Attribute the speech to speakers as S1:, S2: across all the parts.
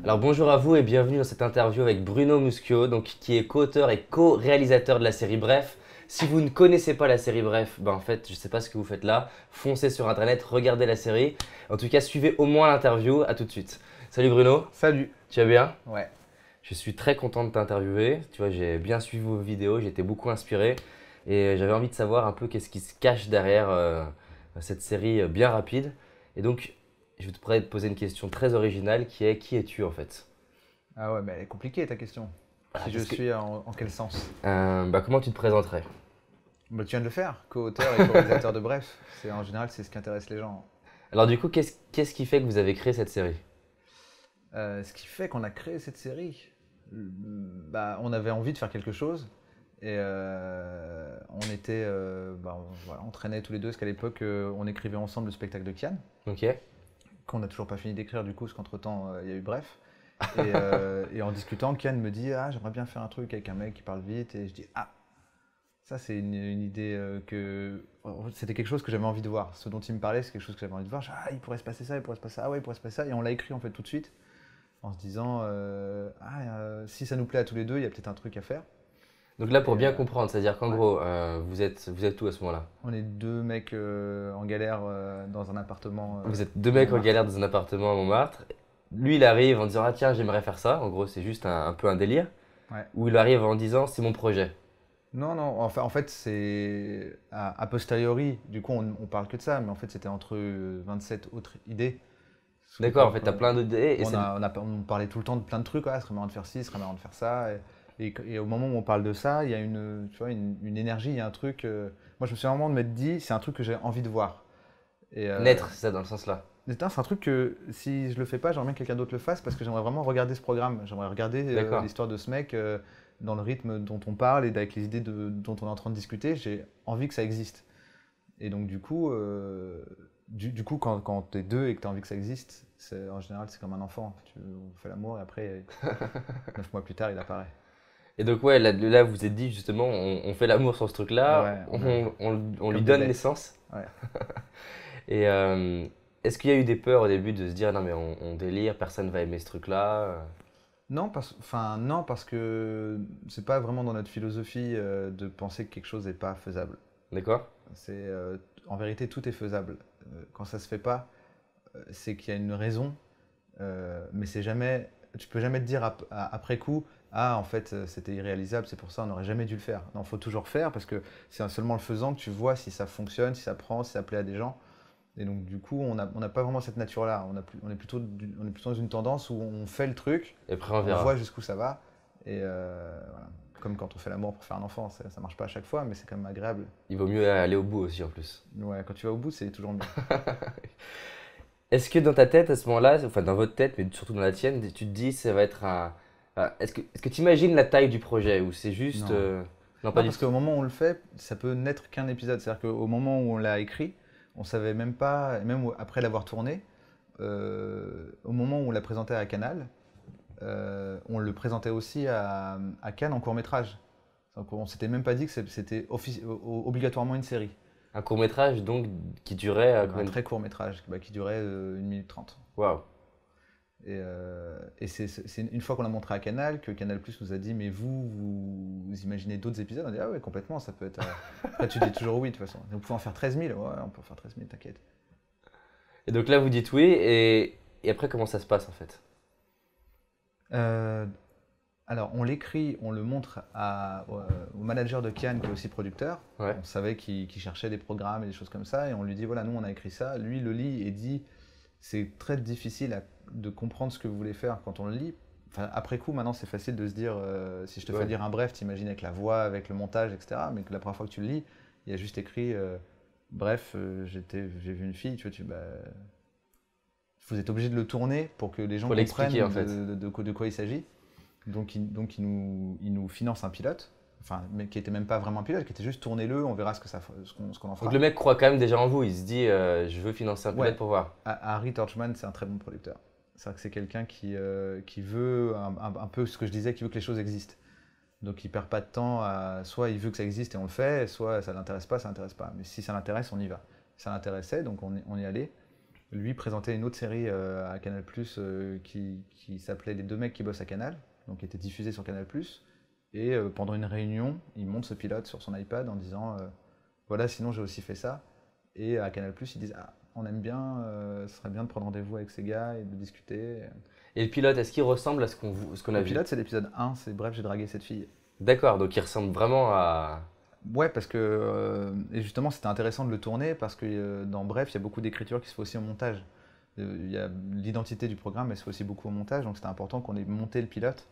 S1: Alors bonjour à vous et bienvenue dans cette interview avec Bruno Muschio, donc, qui est co-auteur et co-réalisateur de la série Bref. Si vous ne connaissez pas la série Bref, en fait je ne sais pas ce que vous faites là, foncez sur internet, regardez la série. En tout cas suivez au moins l'interview, à tout de suite. Salut Bruno,
S2: Salut.
S1: tu vas bien?
S2: Ouais.
S1: Je suis très content de t'interviewer, tu vois j'ai bien suivi vos vidéos, j'ai été beaucoup inspiré et j'avais envie de savoir un peu qu'est-ce qui se cache derrière cette série bien rapide. Et donc je voudrais te poser une question très originale qui est qui es-tu en fait?
S2: Ah ouais, mais elle est compliquée ta question. Si je
S1: Parce que
S2: suis en quel sens?
S1: Comment tu te présenterais?
S2: Bah, tu viens de le faire, co-auteur et co-réalisateur de Bref. En général, c'est ce qui intéresse les gens.
S1: Alors du coup, qu'est-ce qui fait que vous avez créé cette série?
S2: Ce qui fait qu'on a créé cette série, on avait envie de faire quelque chose et voilà, on traînait tous les deux parce qu'à l'époque, on écrivait ensemble le spectacle de Kian,
S1: Ok.
S2: qu'on n'a toujours pas fini d'écrire du coup, parce qu'entre-temps, il y a eu Bref. Et en discutant, Kian me dit ah, j'aimerais bien faire un truc avec un mec qui parle vite. Et je dis ah, ça c'est une idée c'était quelque chose que j'avais envie de voir. Ce dont il me parlait, c'est quelque chose que j'avais envie de voir. Ah, il pourrait se passer ça, il pourrait se passer ça. Ah ouais, il pourrait se passer ça. Et on l'a écrit en fait tout de suite en se disant si ça nous plaît à tous les deux, il y a peut-être un truc à faire.
S1: Donc là, pour
S2: Et,
S1: bien comprendre, c'est-à-dire qu'en
S2: ouais.
S1: gros, vous êtes où à ce moment-là?
S2: On est deux mecs en galère dans un appartement
S1: Vous êtes deux
S2: à
S1: mecs en
S2: Montmartre.
S1: galère dans un appartement à Montmartre. Lui, il arrive en disant ah tiens, j'aimerais faire ça. En gros, c'est juste un peu un délire.
S2: Ouais.
S1: Ou il arrive en disant c'est mon projet.
S2: Non, non, en fait c'est a posteriori, du coup on parle que de ça, mais en fait c'était entre 27 autres idées. Sous
S1: D'accord, en
S2: lesquelles
S1: fait, t'as plein d'idées et
S2: on parlait tout le temps de plein de trucs, ce serait marrant de faire ci, ce serait marrant de faire ça. Et au moment où on parle de ça, il y a tu vois, une énergie, il y a un truc. Moi je me suis vraiment dit, c'est un truc que j'ai envie de voir. Et
S1: naître, c'est ça dans le sens là.
S2: putain, c'est un truc que si je le fais pas, j'aimerais bien que quelqu'un d'autre le fasse parce que j'aimerais vraiment regarder ce programme. J'aimerais regarder
S1: D'accord.
S2: l'histoire de ce mec dans le rythme dont on parle et avec les idées dont on est en train de discuter. J'ai envie que ça existe. Et donc du coup, quand t'es deux et que t'as envie que ça existe, en général c'est comme un enfant. On fait l'amour et après, 9 mois plus tard, il apparaît.
S1: Et donc ouais, là vous vous êtes dit justement, on fait l'amour sur ce truc-là,
S2: Ouais,
S1: on lui
S2: comme des
S1: donne
S2: bêtes.
S1: naissance.
S2: Ouais.
S1: Et est-ce qu'il y a eu des peurs au début de se dire non mais on délire, personne va aimer ce truc-là?
S2: Non, parce que c'est pas vraiment dans notre philosophie de penser que quelque chose n'est pas faisable.
S1: D'accord?
S2: En vérité, tout est faisable. Quand ça se fait pas, c'est qu'il y a une raison, mais c'est jamais. Tu peux jamais te dire après coup, ah en fait c'était irréalisable, c'est pour ça on n'aurait jamais dû le faire. Non, faut toujours faire parce que c'est en seulement le faisant que tu vois si ça fonctionne, si ça prend, si ça plaît à des gens. Et donc du coup, on n'a pas vraiment cette nature-là. On est plutôt dans une tendance où on fait le truc,
S1: Et après on
S2: on voit
S1: verra.
S2: jusqu'où ça va. Et voilà. Comme quand on fait l'amour pour faire un enfant, ça marche pas à chaque fois, mais c'est quand même agréable.
S1: Il vaut mieux aller au bout aussi en plus.
S2: Ouais, quand tu vas au bout, c'est toujours mieux.
S1: Est-ce que dans ta tête à ce moment-là, enfin dans votre tête, mais surtout dans la tienne, tu te dis ça va être un. Est-ce que tu imagines la taille du projet ou c'est juste.
S2: Non.
S1: Non, pas
S2: Non,
S1: du
S2: parce
S1: tout.
S2: qu'au moment où on le fait, ça peut n'être qu'un épisode. C'est-à-dire qu'au moment où on l'a écrit, on savait même pas, même après l'avoir tourné, au moment où on l'a présenté à Canal, on le présentait aussi à Cannes en court-métrage. Donc on s'était même pas dit que c'était obligatoirement une série.
S1: Un court-métrage donc qui durait
S2: Un
S1: combien de.
S2: très court-métrage qui durait 1 minute 30.
S1: Waouh!
S2: Et c'est une fois qu'on l'a montré à Canal que Canal Plus nous a dit mais vous imaginez d'autres épisodes? On a dit ah ouais complètement ça peut être. Après tu dis toujours oui de toute façon. On peut en faire 13 000, ouais on peut en faire 13 000 t'inquiète.
S1: Et donc là vous dites oui et après comment ça se passe en fait?
S2: Euh, alors on l'écrit, on le montre au manager de Kian qui est aussi producteur.
S1: Ouais.
S2: On savait qu'il cherchait des programmes et des choses comme ça et on lui dit voilà nous on a écrit ça. Lui il le lit et dit c'est très difficile de comprendre ce que vous voulez faire quand on le lit. Enfin, après coup, maintenant, c'est facile de se dire, si je te fais
S1: Ouais.
S2: lire un bref, t'imagines avec la voix, avec le montage, etc. Mais que la première fois que tu le lis, il y a juste écrit, bref, j'ai vu une fille, vous êtes obligé de le tourner pour que les gens
S1: Faut l'expliquer en
S2: comprennent
S1: fait.
S2: de quoi il s'agit. Donc, il nous finance un pilote, enfin, mais qui était même pas vraiment un pilote, qui était juste tournez-le, on verra ce qu'on en
S1: Donc
S2: fera.
S1: le mec croit quand même déjà en vous, il se dit je veux financer un
S2: Ouais,
S1: pilote pour voir.
S2: Harry Torchman, c'est un très bon producteur. C'est-à-dire que c'est quelqu'un qui veut un peu ce que je disais, qui veut que les choses existent. Donc il perd pas de temps soit il veut que ça existe et on le fait, soit ça l'intéresse pas, ça l'intéresse pas. Mais si ça l'intéresse, on y va. Ça l'intéressait, donc on y allait. lui présentait une autre série à Canal+, qui s'appelait Les deux mecs qui bossent à Canal, donc qui était diffusée sur Canal+. Et pendant une réunion, il monte ce pilote sur son iPad en disant voilà, sinon j'ai aussi fait ça. Et à Canal+, ils disent ah, on aime bien, ce serait bien de prendre rendez-vous avec ces gars et de discuter.
S1: Et le pilote, est-ce qu'il ressemble à ce qu'on a
S2: Le
S1: vu?
S2: pilote, c'est l'épisode 1, c'est bref, j'ai dragué cette fille.
S1: D'accord, donc il ressemble vraiment à.
S2: Ouais, parce que et justement, c'était intéressant de le tourner parce que dans Bref, il y a beaucoup d'écriture qui se fait aussi au montage. Il y a l'identité du programme, mais se fait aussi beaucoup au montage, donc c'était important qu'on ait monté le pilote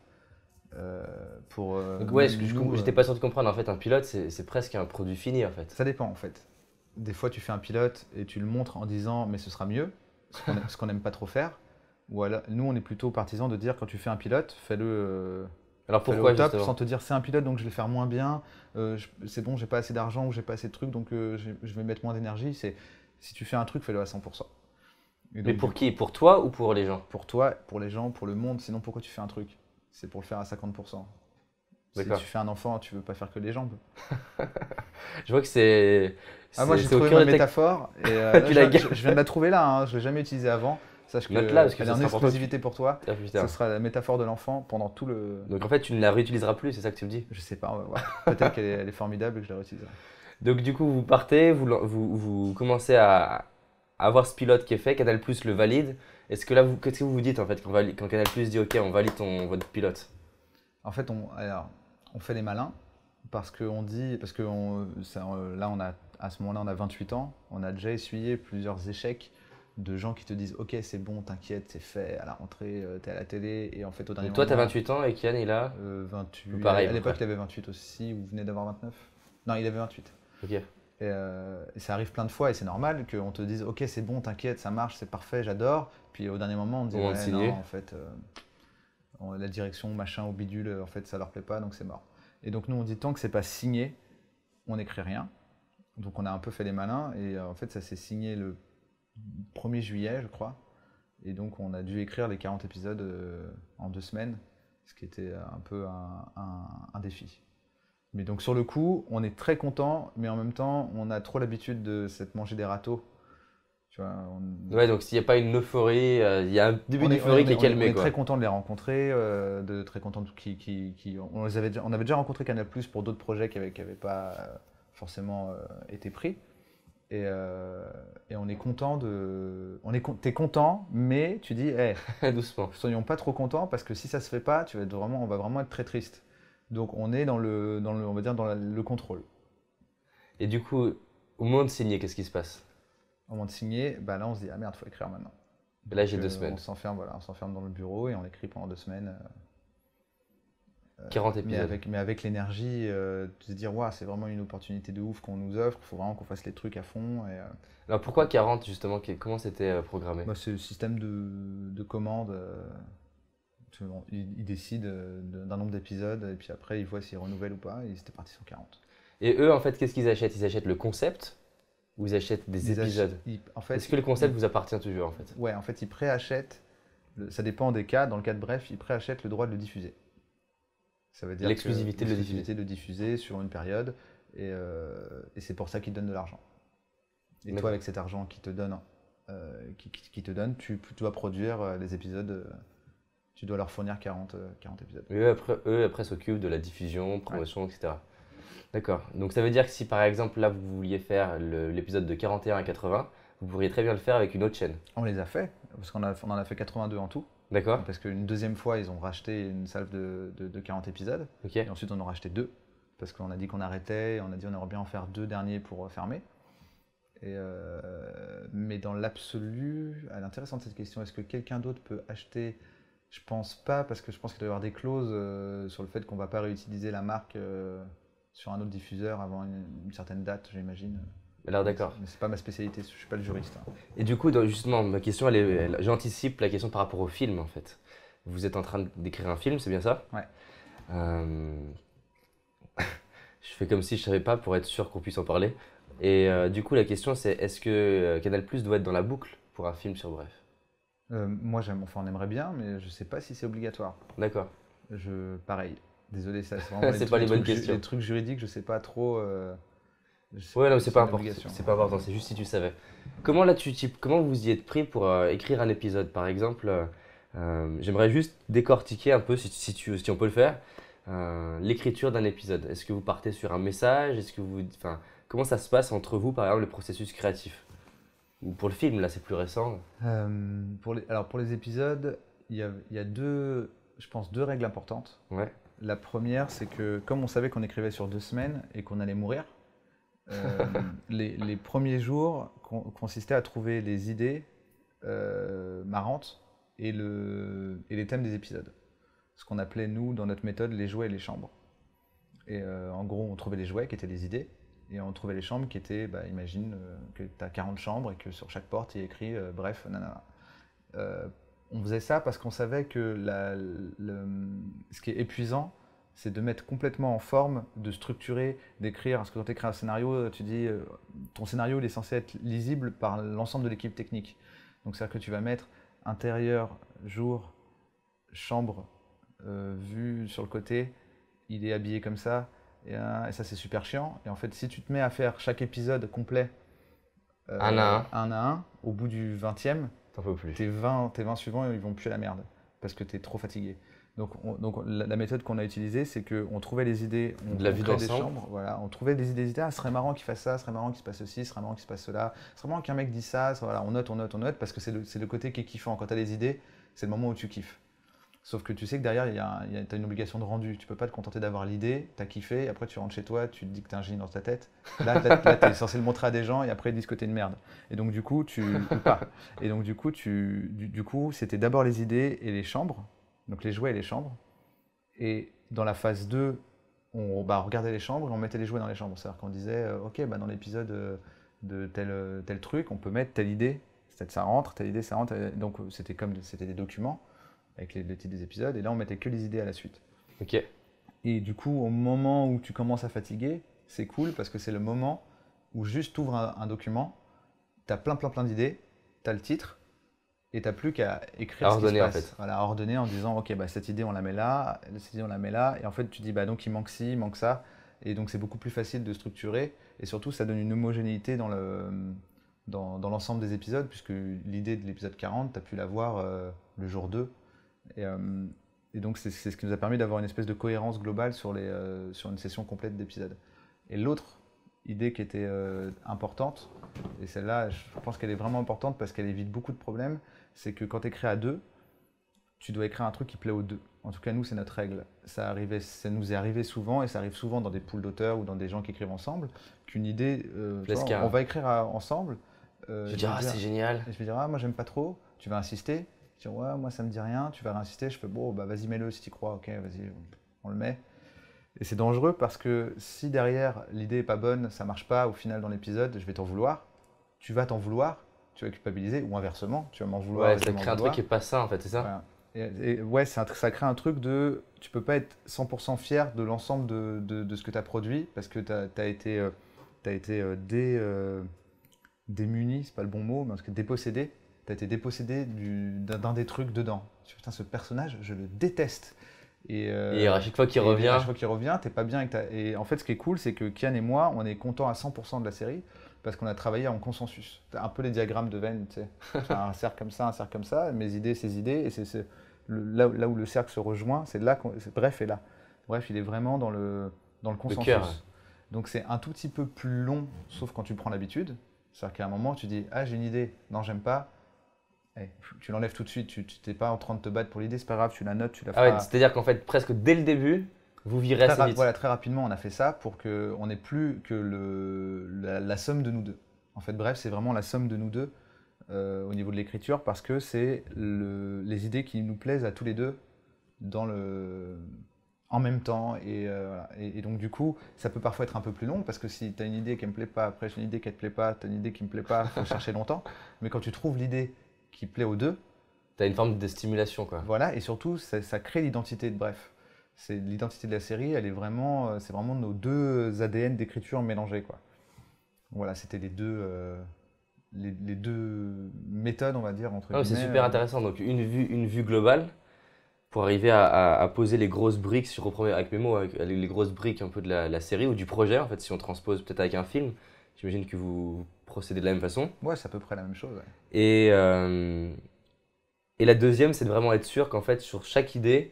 S2: pour
S1: Donc ouais,
S2: nous.
S1: j'étais pas sûr de comprendre. En fait, un pilote, c'est presque un produit fini en fait.
S2: Ça dépend en fait. Des fois, tu fais un pilote et tu le montres en disant mais ce sera mieux, ce qu'on n'aime pas trop faire. Ou alors, nous, on est plutôt partisans de dire quand tu fais un pilote,
S1: Alors
S2: fais-le
S1: pourquoi
S2: au top
S1: justement?
S2: sans te dire c'est un pilote donc je vais faire moins bien, c'est bon, j'ai pas assez d'argent ou j'ai pas assez de trucs donc je vais mettre moins d'énergie. C'est si tu fais un truc, fais-le à 100%. Et
S1: Mais
S2: donc, du
S1: pour
S2: coup,
S1: qui? Pour toi ou pour les gens?
S2: pour toi, pour les gens, pour le monde, sinon pourquoi tu fais un truc? C'est pour le faire à 50%. Si
S1: D'accord.
S2: tu fais un enfant, tu veux pas faire que les jambes.
S1: Je vois que c'est
S2: Ah, moi
S1: c'est
S2: j'ai
S1: c'est au
S2: trouvé
S1: cœur
S2: ma
S1: de ta.
S2: métaphore et
S1: Tu
S2: là,
S1: l'as gagné.
S2: je viens de la trouver là, hein, je l'ai jamais utilisée avant. Sache
S1: Note-la parce que
S2: qu'elle est
S1: ça
S2: en
S1: sera important.
S2: exclusivité pour toi.
S1: Ah,
S2: Ce
S1: putain.
S2: sera la métaphore de l'enfant pendant tout le.
S1: Donc en fait, tu ne la réutiliseras plus, c'est ça que tu me dis?
S2: Je sais pas, on va voir. Peut-être elle est formidable et que je la réutiliserai.
S1: Donc du coup, vous partez, vous commencez à avoir ce pilote qui est fait, Canal+ le valide. Est-ce que là, qu'est-ce que vous vous dites en fait quand Canal+ dit OK, on valide votre pilote?
S2: En fait, on fait les malins parce qu'on dit, parce que là, à ce moment-là, on a 28 ans, on a déjà essuyé plusieurs échecs de gens qui te disent ok, c'est bon, t'inquiète, c'est fait, à la rentrée, t'es à la télé, et en fait, au dernier
S1: Donc toi, t'as
S2: moment,
S1: 28 ans et Kian, il a
S2: 28,
S1: pareil, à
S2: à
S1: peu
S2: l'époque,
S1: près.
S2: il avait 28 aussi, ou venait d'avoir 29. Non, il avait 28.
S1: OK.
S2: Et ça arrive plein de fois, et c'est normal qu'on te dise ok, c'est bon, t'inquiète, ça marche, c'est parfait, j'adore. Puis au dernier moment, on te dit
S1: Au moment de
S2: ouais, non,
S1: signer.
S2: en fait, la direction, machin, au bidule, en fait, ça leur plaît pas, donc c'est mort. Et donc nous, on dit tant que c'est pas signé, on n'écrit rien. Donc on a un peu fait les malins, et en fait, ça s'est signé le 1er juillet, je crois. Et donc on a dû écrire les 40 épisodes en 2 semaines, ce qui était un peu un défi. Mais donc sur le coup, on est très content, mais en même temps, on a trop l'habitude de s'être mangé des râteaux. Tu vois,
S1: Ouais, donc s'il n'y a pas une euphorie, il y a un début
S2: on est, on
S1: d'euphorie qui
S2: est-
S1: est
S2: on est- on
S1: calmé,
S2: est très
S1: quoi.
S2: content de les rencontrer, très content on avait déjà rencontré Canal+ pour d'autres projets qui n'avaient pas forcément été pris. Et on est content t'es content, mais tu dis, hey,
S1: Doucement.
S2: soyons pas trop contents parce que si ça se fait pas, on va vraiment être très triste. Donc on est on va dire le contrôle.
S1: Et du coup, au moment de signer, qu'est-ce qui se passe?
S2: Au moment de signer, bah là on se dit, ah merde, faut écrire maintenant.
S1: Et là,
S2: Donc
S1: j'ai 2 semaines.
S2: on s'enferme, voilà, on s'enferme dans le bureau et on écrit pendant 2 semaines.
S1: 40
S2: Mais
S1: épisodes.
S2: avec l'énergie de se dire, waouh, c'est vraiment une opportunité de ouf qu'on nous offre, il faut vraiment qu'on fasse les trucs à fond.
S1: Alors pourquoi 40 justement? Comment c'était programmé?
S2: Bah, c'est le système de commande. Ils décident d'un nombre d'épisodes et puis après ils voient s'ils renouvellent ou pas. Et ils étaient partis sur 40.
S1: Et eux, en fait, qu'est-ce qu'ils achètent? Ils achètent le concept ou ils achètent des épisodes?
S2: En fait,
S1: Est-ce que le concept vous appartient toujours en fait?
S2: ouais, en fait, ils préachètent. Ça dépend des cas. Dans le cas de Bref, ils préachètent le droit de le diffuser. Ça veut dire
S1: L'exclusivité de le diffuser.
S2: l'exclusivité de le diffuser sur une période et c'est pour ça qu'ils donnent de l'argent. Et
S1: D'accord.
S2: toi, avec cet argent qu'ils te donnent, tu dois produire les épisodes. Tu dois leur fournir 40 épisodes.
S1: Et eux, après s'occupent de la diffusion, promotion, etc. D'accord. Donc ça veut dire que si par exemple là vous vouliez faire l'épisode de 41 à 80, vous pourriez très bien le faire avec une autre chaîne.
S2: On les a fait, parce on en a fait 82 en tout.
S1: D'accord?
S2: Parce qu'une deuxième fois, ils ont racheté une salve de 40 épisodes.
S1: Ok.
S2: Et ensuite, on en a racheté 2. Parce qu'on a dit qu'on arrêtait. Et on a dit qu'on aimerait bien en faire 2 derniers pour fermer. Mais dans l'absolu, elle est intéressante cette question. Est-ce que quelqu'un d'autre peut acheter? Je pense pas, parce que je pense qu'il doit y avoir des clauses sur le fait qu'on ne va pas réutiliser la marque sur un autre diffuseur avant une certaine date, j'imagine.
S1: Alors d'accord.
S2: Mais c'est pas ma spécialité, je suis pas le juriste. Hein.
S1: Et du coup, justement, ma question, j'anticipe la question par rapport au film en fait. Vous êtes en train d'écrire un film, c'est bien ça?
S2: Ouais.
S1: Je fais comme si je savais pas pour être sûr qu'on puisse en parler. Et du coup, la question c'est est-ce que Canal+ doit être dans la boucle pour un film sur Bref?
S2: Moi, on aimerait bien, mais je sais pas si c'est obligatoire.
S1: D'accord.
S2: Pareil. Désolé, ça c'est vraiment
S1: C'est pas les bonnes
S2: trucs
S1: questions.
S2: les trucs juridiques, je sais pas trop.
S1: Ouais, non, mais c'est pas
S2: une
S1: important.
S2: obligation.
S1: C'est pas important, c'est juste si tu savais. Comment là, comment vous y êtes pris pour écrire un épisode, par exemple j'aimerais juste décortiquer un peu, si on peut le faire, l'écriture d'un épisode. Est-ce que vous partez sur un message? Enfin, comment ça se passe entre vous, par exemple, le processus créatif? Ou pour le film, là, c'est plus récent.
S2: Alors pour les épisodes, il y a deux, je pense, deux règles importantes.
S1: Ouais.
S2: La première, c'est que comme on savait qu'on écrivait sur 2 semaines et qu'on allait mourir, euh, les premiers jours consistaient à trouver les idées marrantes et les thèmes des épisodes. Ce qu'on appelait, nous, dans notre méthode, les jouets et les chambres. Et en gros, on trouvait les jouets qui étaient les idées, et on trouvait les chambres qui étaient, bah, imagine que tu as 40 chambres et que sur chaque porte, il y a écrit bref, nanana. Euh, on faisait ça parce qu'on savait que ce qui est épuisant, c'est de mettre complètement en forme, de structurer, d'écrire. Parce que quand tu écris un scénario, tu dis, ton scénario il est censé être lisible par l'ensemble de l'équipe technique. Donc c'est-à-dire que tu vas mettre intérieur, jour, chambre, vue sur le côté, il est habillé comme ça, et ça c'est super chiant. Et en fait, si tu te mets à faire chaque épisode complet
S1: Un à
S2: un à un, au bout du 20e,
S1: t'en peux plus.
S2: tes 20 suivants, ils vont puer la merde parce que tu es trop fatigué. Donc la méthode qu'on a utilisée, c'est qu'on trouvait les idées,
S1: De la vue
S2: créait des
S1: d'ensemble.
S2: chambres, voilà, on trouvait des idées, ah, ce serait marrant qu'il fasse ça, ce serait marrant qu'il se passe ceci, ce serait marrant qu'il se passe cela, ce serait marrant qu'un mec dise ça, voilà, on note, parce que c'est le côté qui est kiffant. Quand tu as des idées, c'est le moment où tu kiffes. Sauf que tu sais que derrière, tu as une obligation de rendu. Tu peux pas te contenter d'avoir l'idée, tu as kiffé, et après tu rentres chez toi, tu te dis que tu es un génie dans ta tête. Là tu es censé le montrer à des gens, et après ils disent que tu es une merde. Et donc du coup, ou pas. Et donc du coup, c'était d'abord les idées et les chambres, donc les jouets et les chambres. Et dans la phase 2, on regardait les chambres et on mettait les jouets dans les chambres. C'est-à-dire qu'on disait, ok, bah, dans l'épisode de tel truc, on peut mettre telle idée, c'est-à-dire ça rentre, telle idée, ça rentre. Donc c'était des documents avec les titres des épisodes, et là on mettait que les idées à la suite.
S1: Ok.
S2: Et du coup, au moment où tu commences à fatiguer, c'est cool parce que c'est le moment où juste tu ouvres un document, tu as plein d'idées, tu as le titre, et tu n'as plus qu'à écrire
S1: À
S2: ce qui se
S1: ordonner, en
S2: passe.
S1: fait.
S2: Voilà, à ordonner en disant, ok, bah, cette idée on la met là, cette idée on la met là, et en fait tu dis, bah, donc il manque ci, il manque ça, et donc c'est beaucoup plus facile de structurer, et surtout ça donne une homogénéité dans l'ensemble des épisodes, puisque l'idée de l'épisode 40, tu as pu la voir le jour 2. Et, euh, et donc c'est ce qui nous a permis d'avoir une espèce de cohérence globale sur une session complète d'épisodes. Et l'autre idée qui était importante, et celle-là je pense qu'elle est vraiment importante parce qu'elle évite beaucoup de problèmes, c'est que quand tu écris à deux, tu dois écrire un truc qui plaît aux deux. En tout cas, nous, c'est notre règle. Ça nous est arrivé souvent, et ça arrive souvent dans des pools d'auteurs ou dans des gens qui écrivent ensemble, qu'une idée, on va écrire ensemble.
S1: Je vais dire, ah, c'est génial.
S2: Et je vais dire, ah, moi, j'aime pas trop. Tu vas insister. Tu vas dire, ouais, moi, ça me dit rien. Tu vas insister. Je fais, bon, bah, vas-y, mets-le si tu crois. Ok, vas-y, on le met. Et c'est dangereux parce que si derrière, l'idée est pas bonne, ça marche pas au final dans l'épisode, je vais t'en vouloir. Tu vas t'en vouloir. Tu vas culpabiliser, ou inversement, tu vas m'en vouloir.
S1: Ouais, ça crée un truc qui est pas sain, en fait, c'est ça?
S2: Voilà. Ouais, ça crée un truc de. Tu peux pas être 100% fier de l'ensemble de ce que tu as produit parce que tu as été, démuni, c'est pas le bon mot, mais parce que dépossédé. Tu as été dépossédé d'un des trucs dedans. Putain, ce personnage, je le déteste.
S1: Et à chaque fois qu'il revient.
S2: À chaque fois qu'il revient, t'es pas bien avec Et en fait, ce qui est cool, c'est que Kian et moi, on est contents à 100% de la série parce qu'on a travaillé en consensus. T'as un peu les diagrammes de Venn, tu sais. Un cercle comme ça, mes idées, ses idées, et c'est là où le cercle se rejoint, c'est là Bref est là. Bref, il est vraiment dans le consensus.
S1: Le cœur.
S2: Donc c'est un tout petit peu plus long, sauf quand tu prends l'habitude. C'est-à-dire qu'à un moment, tu dis, ah, j'ai une idée, non, j'aime pas. Hey, tu l'enlèves tout de suite, tu n'es pas en train de te battre pour l'idée, c'est pas grave, tu la notes, tu la feras.
S1: Ah ouais, c'est-à-dire qu'en fait, presque dès le début, vous virez assez vite.
S2: Voilà, très rapidement, on a fait ça pour qu'on n'ait plus que la somme de nous deux. En fait, bref, c'est vraiment la somme de nous deux au niveau de l'écriture parce que c'est les idées qui nous plaisent à tous les deux en même temps. Et donc, du coup, ça peut parfois être un peu plus long parce que si tu as une idée qui ne me plaît pas, après j'ai une idée qui ne te plaît pas, tu as une idée qui ne me plaît pas, il faut chercher longtemps. Mais quand tu trouves l'idée qui plaît aux deux,
S1: tu as une forme de stimulation, quoi.
S2: Voilà, et surtout, ça crée l'identité de Bref. C'est l'identité de la série, c'est vraiment nos deux ADN d'écriture mélangés, quoi. Voilà, c'était les deux méthodes, on va dire, entre
S1: Ah,
S2: guillemets.
S1: c'est super intéressant. Donc une vue globale pour arriver à poser les grosses briques, si je reprends avec mes mots, avec les grosses briques un peu de la série ou du projet, en fait, si on transpose peut-être avec un film, j'imagine que vous procédez de la même façon.
S2: Ouais, c'est à peu près la même chose. Ouais.
S1: Et, euh, et la deuxième, c'est de vraiment être sûr qu'en fait, sur chaque idée,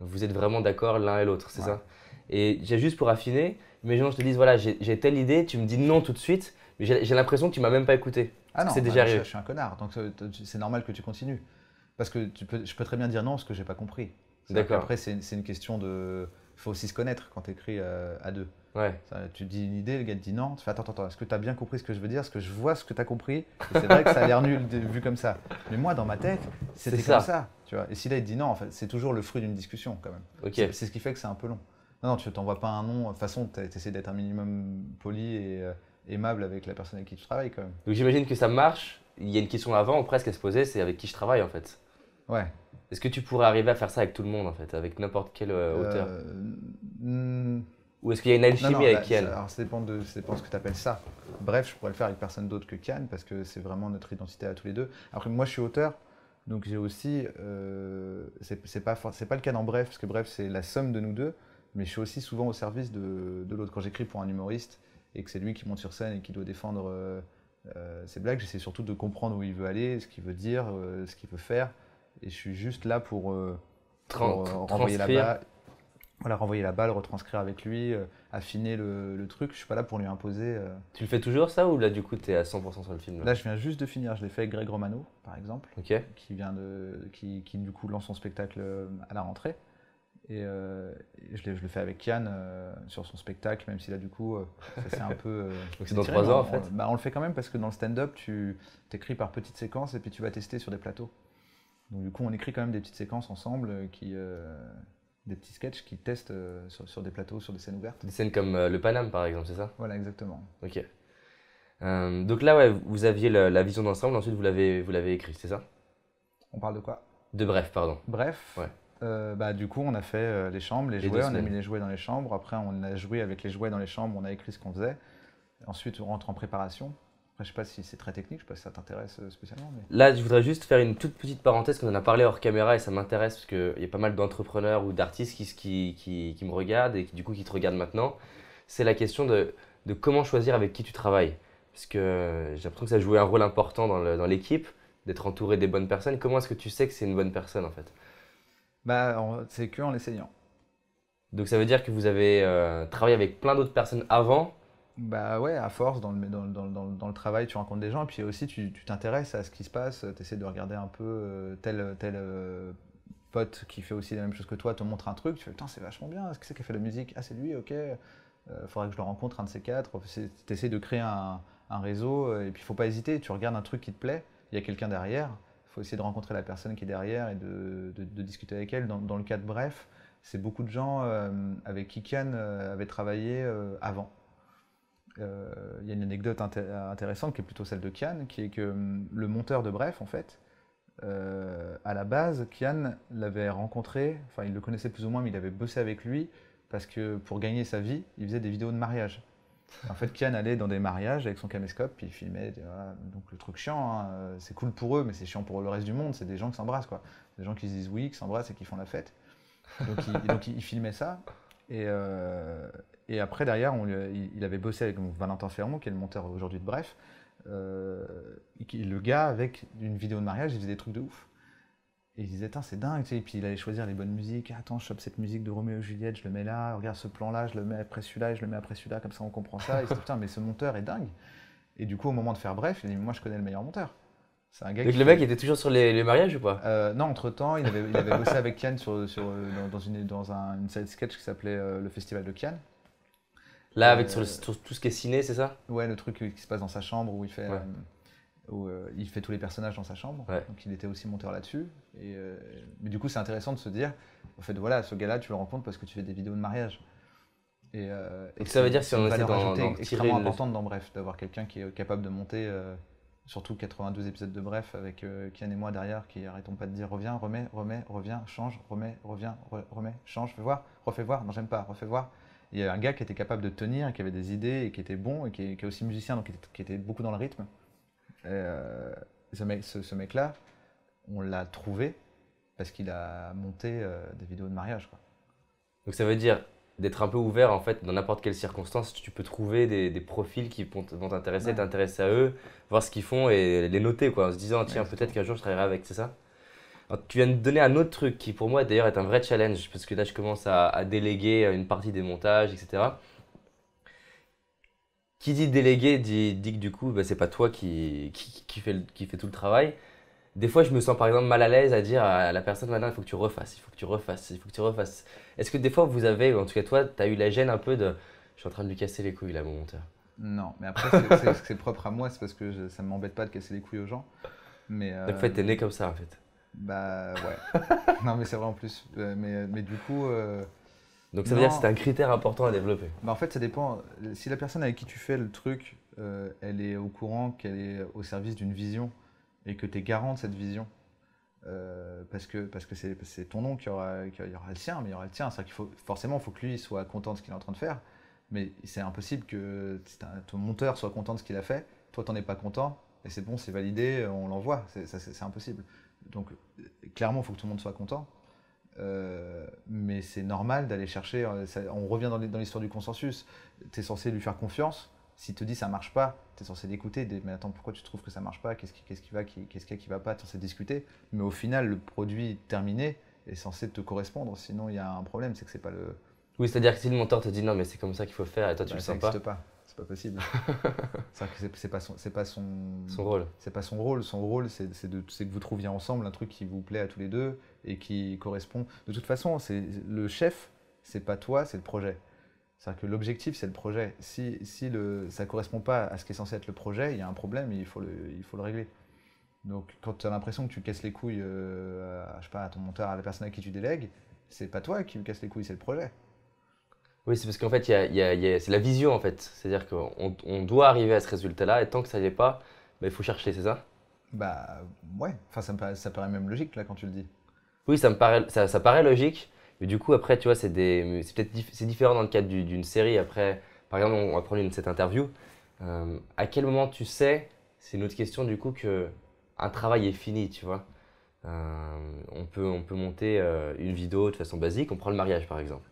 S1: vous êtes vraiment d'accord l'un et l'autre, c'est
S2: Ouais.
S1: ça? Et j'ai juste pour affiner, imaginons je te dise, voilà, j'ai telle idée, tu me dis non tout de suite, mais j'ai l'impression que tu m'as même pas écouté.
S2: Ah
S1: Est-ce que
S2: non,
S1: c'est
S2: bah,
S1: déjà
S2: je
S1: arrivé?
S2: suis un connard, donc c'est normal que tu continues. Parce que je peux très bien dire non parce que j'ai pas compris. C'est-à-dire
S1: D'accord.
S2: qu'après, c'est une question de. Il faut aussi se connaître quand tu écris à deux.
S1: Ouais,
S2: Tu dis une idée, le gars te dit non, tu fais attends, est-ce que tu as bien compris ce que je veux dire? Est-ce que je vois ce que tu as compris? Et c'est vrai que ça a l'air nul vu comme ça. Mais moi, dans ma tête,
S1: c'est
S2: c'était comme
S1: ça.
S2: ça. Tu vois. Et si là, il te dit non, en fait, c'est toujours le fruit d'une discussion quand même.
S1: Ok.
S2: C'est ce qui fait que c'est un peu long. Non, tu t'envoies pas un nom. De toute façon, tu essaies d'être un minimum poli et aimable avec la personne avec qui tu travailles quand même.
S1: Donc j'imagine que ça marche. Il y a une question avant, ou presque à se poser, c'est avec qui je travaille en fait.
S2: Ouais.
S1: Est-ce que tu pourrais arriver à faire ça avec tout le monde en fait, avec n'importe quel auteur?
S2: Euh, hmm,
S1: Ou est-ce qu'il y a une
S2: Non,
S1: alchimie
S2: non,
S1: avec Kian?
S2: alors ça dépend de ce que tu appelles ça. Bref, je pourrais le faire avec personne d'autre que Kian parce que c'est vraiment notre identité à tous les deux. Après, moi, je suis auteur, donc j'ai aussi. C'est pas le cas dans Bref, parce que Bref, c'est la somme de nous deux, mais je suis aussi souvent au service de l'autre. Quand j'écris pour un humoriste et que c'est lui qui monte sur scène et qui doit défendre ses blagues, j'essaie surtout de comprendre où il veut aller, ce qu'il veut dire, ce qu'il veut faire. Et je suis juste là pour renvoyer la
S1: Transcrire.
S2: balle. Voilà, renvoyer la balle, retranscrire avec lui, affiner le truc. Je suis pas là pour lui imposer.
S1: Tu le fais toujours ça ou là du coup t'es à 100% sur le film là?
S2: Là, je viens juste de finir. Je l'ai fait avec Greg Romano, par exemple,
S1: Ok.
S2: qui du coup lance son spectacle à la rentrée. Et je le fais avec Kian sur son spectacle, même si là, du coup, ça c'est un peu.
S1: Donc c'est dans
S2: étiré,
S1: 3
S2: mais
S1: ans en fait.
S2: on le fait quand même parce que dans le stand-up, tu t'écris par petites séquences et puis tu vas tester sur des plateaux. Donc, du coup, on écrit quand même des petites séquences ensemble des petits sketchs qui testent sur des plateaux, sur des scènes ouvertes.
S1: Des scènes comme le Paname par exemple, c'est ça?
S2: Voilà, exactement.
S1: Ok. Donc là ouais, vous aviez la vision d'ensemble, ensuite vous l'avez écrit, c'est ça?
S2: On parle de quoi?
S1: De bref, pardon.
S2: Bref,
S1: Ouais.
S2: bah, du coup, on a fait les chambres, les
S1: Les
S2: jouets,
S1: 2
S2: on a
S1: semaines.
S2: mis les jouets dans les chambres. Après, on a joué avec les jouets dans les chambres, on a écrit ce qu'on faisait. Ensuite, on rentre en préparation. Après, je sais pas si c'est très technique, je sais pas si ça t'intéresse spécialement. Mais...
S1: Là, je voudrais juste faire une toute petite parenthèse qu'on en a parlé hors caméra et ça m'intéresse parce qu'il y a pas mal d'entrepreneurs ou d'artistes qui me regardent et qui, du coup qui te regardent maintenant. C'est la question de comment choisir avec qui tu travailles. Parce que j'ai l'impression que ça joue un rôle important dans l'équipe, d'être entouré des bonnes personnes. Comment est-ce que tu sais que c'est une bonne personne en fait?
S2: Bah, c'est que en l'essayant.
S1: Donc ça veut dire que vous avez travaillé avec plein d'autres personnes avant.
S2: Bah ouais, à force, dans le travail, tu rencontres des gens, et puis aussi, tu t'intéresses à ce qui se passe, tu essaies de regarder un peu tel pote qui fait aussi la même chose que toi, te montre un truc, tu fais, putain, c'est vachement bien, est-ce que c'est qui a fait la musique? Ah, c'est lui, ok, faudrait que je le rencontre, un de ces quatre. Tu essaies de créer un réseau, et puis il faut pas hésiter, tu regardes un truc qui te plaît, il y a quelqu'un derrière, il faut essayer de rencontrer la personne qui est derrière et de discuter avec elle. Dans le cas de Bref, c'est beaucoup de gens avec qui Kian avait travaillé avant. Il y a une anecdote intéressante qui est plutôt celle de Kian, qui est que le monteur de Bref, en fait, à la base, Kian l'avait rencontré, enfin il le connaissait plus ou moins, mais il avait bossé avec lui parce que pour gagner sa vie, il faisait des vidéos de mariage. En fait, Kian allait dans des mariages avec son caméscope, puis il filmait. Voilà. Donc le truc chiant, hein, c'est cool pour eux, mais c'est chiant pour le reste du monde. C'est des gens qui s'embrassent, quoi. Des gens qui se disent oui, qui s'embrassent et qui font la fête. Donc il filmait ça. Et, euh, et après, derrière, il avait bossé avec Valentin Fermont, qui est le monteur aujourd'hui de Bref. Le gars, avec une vidéo de mariage, il faisait des trucs de ouf. Et il disait, attends, c'est dingue, tu sais. Et puis il allait choisir les bonnes musiques. Attends, je chope cette musique de Roméo et Juliette, je le mets là. Regarde ce plan-là, je le mets après celui-là, et je le mets après celui-là, comme ça on comprend ça. Et il se dit, putain, mais ce monteur est dingue. Et du coup, au moment de faire Bref, il dit, moi je connais le meilleur monteur. C'est un gars
S1: Donc
S2: qui
S1: le mec était toujours sur les mariages ou pas?
S2: Non, entre-temps, il avait bossé avec Kian dans une série de sketch qui s'appelait Le Festival de Kian.
S1: Là, avec
S2: Euh,
S1: sur tout ce qui est ciné, c'est ça?
S2: Ouais, le truc qui se passe dans sa chambre
S1: Ouais.
S2: où il fait tous les personnages dans sa chambre.
S1: Ouais.
S2: Donc il était aussi monteur là-dessus. Mais du coup, c'est intéressant de se dire, en fait, voilà, ce gars-là, tu le rencontres parce que tu fais des vidéos de mariage. Et
S1: Donc ça veut dire si
S2: c'est
S1: on
S2: une
S1: essaie
S2: valeur
S1: d'en
S2: ajoutée
S1: tirer
S2: extrêmement
S1: le...
S2: importante dans Bref, d'avoir quelqu'un qui est capable de monter, surtout 82 épisodes de Bref, avec Kian et moi derrière qui arrêtons pas de dire reviens, remets, remets, reviens, change, remets, reviens, remets, change, fais voir, refais voir, non j'aime pas, refais voir. Il y a un gars qui était capable de tenir, qui avait des idées et qui était bon et qui est aussi musicien, donc qui était beaucoup dans le rythme. Ce mec-là, on l'a trouvé parce qu'il a monté des vidéos de mariage, quoi.
S1: Donc ça veut dire d'être un peu ouvert en fait dans n'importe quelle circonstance. Tu peux trouver des profils qui vont t'intéresser,
S2: Ouais,
S1: t'intéresser à eux, voir ce qu'ils font et les noter quoi, en se disant
S2: ouais,
S1: tiens peut-être
S2: exactement.
S1: qu'un jour je travaillerai avec, c'est ça? Alors, tu viens de donner un autre truc qui pour moi d'ailleurs est un vrai challenge parce que là je commence à déléguer une partie des montages, etc. Qui dit déléguer dit que du coup bah, c'est pas toi qui fait tout le travail. Des fois, je me sens par exemple mal à l'aise à dire à la personne maintenant, il faut que tu refasses, il faut que tu refasses, il faut que tu refasses. Est-ce que des fois vous avez, ou en tout cas toi, tu as eu la gêne un peu de je suis en train de lui casser les couilles là, mon monteur.
S2: Non, mais après, c'est propre à moi, c'est parce que ça ne m'embête pas de casser les couilles aux gens. Mais
S1: Donc en fait, t'es né comme ça en fait.
S2: bah ouais. Non, mais c'est vrai en plus. Mais du coup,
S1: Donc ça veut dire que c'est
S2: non.
S1: un critère important à développer.
S2: Bah en fait, ça dépend. Si la personne avec qui tu fais le truc, elle est au courant qu'elle est au service d'une vision et que tu es garant de cette vision, parce que c'est ton nom qu'il y aura le sien, mais il y aura le tien. C'est-à-dire qu'il faut, forcément, il faut que lui soit content de ce qu'il est en train de faire, mais c'est impossible que ton monteur soit content de ce qu'il a fait, toi t'en es pas content, et c'est bon, c'est validé, on l'envoie, c'est impossible. Donc clairement, il faut que tout le monde soit content. Mais c'est normal d'aller chercher, on revient dans l'histoire du consensus, tu es censé lui faire confiance, s'il te dit ça marche pas, tu es censé l'écouter, mais attends, pourquoi tu trouves que ça marche pas, qu'est-ce qui va, qu'est-ce qu'il y a qui va pas, tu es censé discuter, mais au final le produit terminé est censé te correspondre, sinon il y a un problème, c'est que c'est pas le...
S1: Oui, c'est-à-dire que si le monteur te dit non mais c'est comme ça qu'il faut faire et toi tu
S2: Bah,
S1: le
S2: ça
S1: sens
S2: n'existe
S1: pas,
S2: pas, c'est pas possible. C'est-à-dire que
S1: son rôle.
S2: c'est pas son rôle, c'est que vous trouviez ensemble un truc qui vous plaît à tous les deux et qui correspond. De toute façon, c'est le chef, c'est pas toi, c'est le projet. C'est-à-dire que l'objectif, c'est le projet. Si ça correspond pas à ce qui est censé être le projet, il y a un problème et il faut le régler. Donc, quand tu as l'impression que tu casses les couilles, je sais pas, à ton monteur, à la personne à qui tu délègues, c'est pas toi qui lui casse les couilles, c'est le projet.
S1: Oui, c'est parce qu'en fait, c'est la vision en fait. C'est-à-dire qu'on doit arriver à ce résultat-là et tant que ça n'y est pas, bah, il faut chercher, c'est ça?
S2: Bah ouais, enfin ça paraît même logique là quand tu le dis.
S1: Oui, ça paraît logique, mais du coup, après, tu vois, c'est peut-être c'est différent dans le cadre d'une série. Après, par exemple, on va prendre cette interview. À quel moment tu sais, c'est une autre question du coup, que un travail est fini, tu vois? On peut monter une vidéo de façon basique. On prend le mariage, par exemple.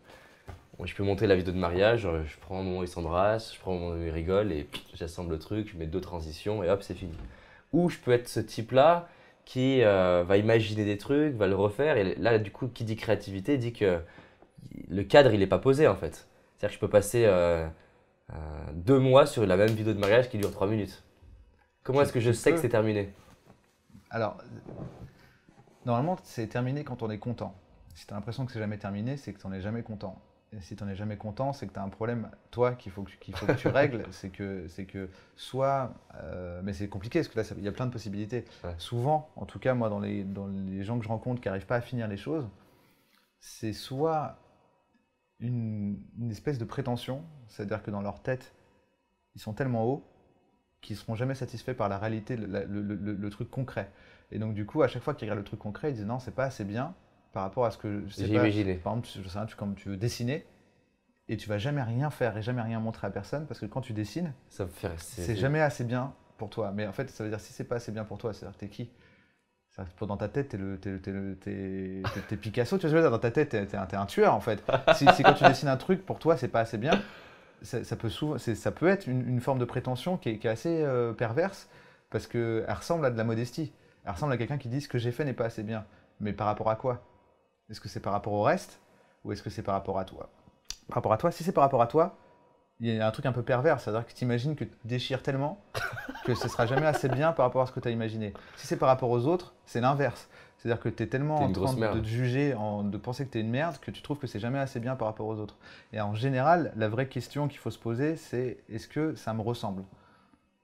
S1: Bon, je peux monter la vidéo de mariage, je prends un moment où ils s'embrassent, je prends un moment où ils rigolent, et puis j'assemble le truc, je mets deux transitions, et hop, c'est fini. Ou je peux être ce type-là qui va imaginer des trucs, va le refaire. Et là, du coup, qui dit créativité dit que le cadre, il n'est pas posé en fait. C'est-à-dire que je peux passer 2 mois sur la même vidéo de mariage qui dure 3 minutes. Comment est-ce que je
S2: Tu
S1: sais que
S2: peux.
S1: c'est terminé?
S2: Alors, normalement, c'est terminé quand on est content. Si tu as l'impression que c'est jamais terminé, c'est que tu n'en es jamais content. Et si tu n'en es jamais content, c'est que tu as un problème, toi, qu'il faut que tu règles. C'est que soit. Mais c'est compliqué, parce que là, il y a plein de possibilités.
S1: Ouais.
S2: Souvent, en tout cas, moi, dans les gens que je rencontre qui n'arrivent pas à finir les choses, c'est soit une espèce de prétention, c'est-à-dire que dans leur tête, ils sont tellement hauts qu'ils ne seront jamais satisfaits par la réalité, le truc concret. Et donc, du coup, à chaque fois qu'ils regardent le truc concret, ils disent non, c'est pas assez bien par rapport à ce que je sais
S1: J'ai
S2: pas.
S1: imaginé.
S2: Par exemple, je sais rien, comme tu veux dessiner et tu vas jamais rien faire et jamais rien montrer à personne parce que quand tu dessines,
S1: Ça me fait.
S2: c'est jamais assez bien pour toi. Mais en fait, ça veut dire si c'est pas assez bien pour toi, c'est-à-dire que t'es qui? C'est-à-dire que dans ta tête, t'es Picasso, tu vois ce que je veux dire. Dans ta tête, t'es un tueur en fait. Si quand tu dessines un truc, pour toi, c'est pas assez bien, ça peut être une forme de prétention qui est assez perverse parce qu'elle ressemble à de la modestie. Elle ressemble à quelqu'un qui dit ce que j'ai fait n'est pas assez bien. Mais par rapport à quoi? Est-ce que c'est par rapport au reste ou est-ce que c'est par rapport à toi? Par rapport à toi, si c'est par rapport à toi, il y a un truc un peu pervers, c'est-à-dire que tu imagines que tu déchires tellement que ce sera jamais assez bien par rapport à ce que tu as imaginé. Si c'est par rapport aux autres, c'est l'inverse. C'est-à-dire que tu es tellement
S1: T'es
S2: en
S1: une
S2: train
S1: grosse
S2: de
S1: merde.
S2: te juger, de penser que tu es une merde, que tu trouves que c'est jamais assez bien par rapport aux autres. Et en général, la vraie question qu'il faut se poser, c'est est-ce que ça me ressemble?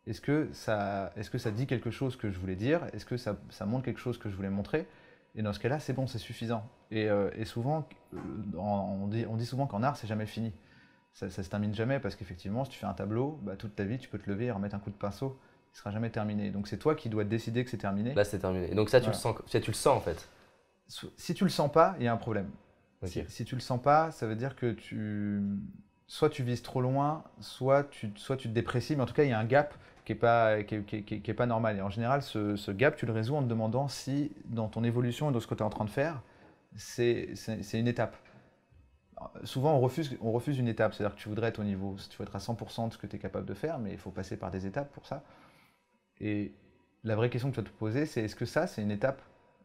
S2: Est-ce que ça dit quelque chose que je voulais dire? Est-ce que ça montre quelque chose que je voulais montrer? Et dans ce cas-là, c'est bon, c'est suffisant. Et souvent, on dit souvent qu'en art, c'est jamais fini. Ça se termine jamais parce qu'effectivement, si tu fais un tableau, bah, toute ta vie, tu peux te lever et remettre un coup de pinceau, il sera jamais terminé. Donc c'est toi qui dois décider que c'est terminé.
S1: Là, c'est terminé. Et donc ça, tu le
S2: Voilà.
S1: sens, tu le sens en fait.
S2: Si tu le sens pas, il y a un problème.
S1: Ok.
S2: Si tu le sens pas, ça veut dire que soit tu vises trop loin, soit tu te déprécies, mais en tout cas, il y a un gap qui est pas normal. Et en général, ce gap, tu le résous en te demandant si, dans ton évolution et dans ce que tu es en train de faire, c'est une étape. Souvent, on refuse une étape, c'est-à-dire que tu voudrais être au niveau, tu veux être à 100% de ce que tu es capable de faire, mais il faut passer par des étapes pour ça. Et la vraie question que tu dois te poser, c'est est-ce que ça, c'est une étape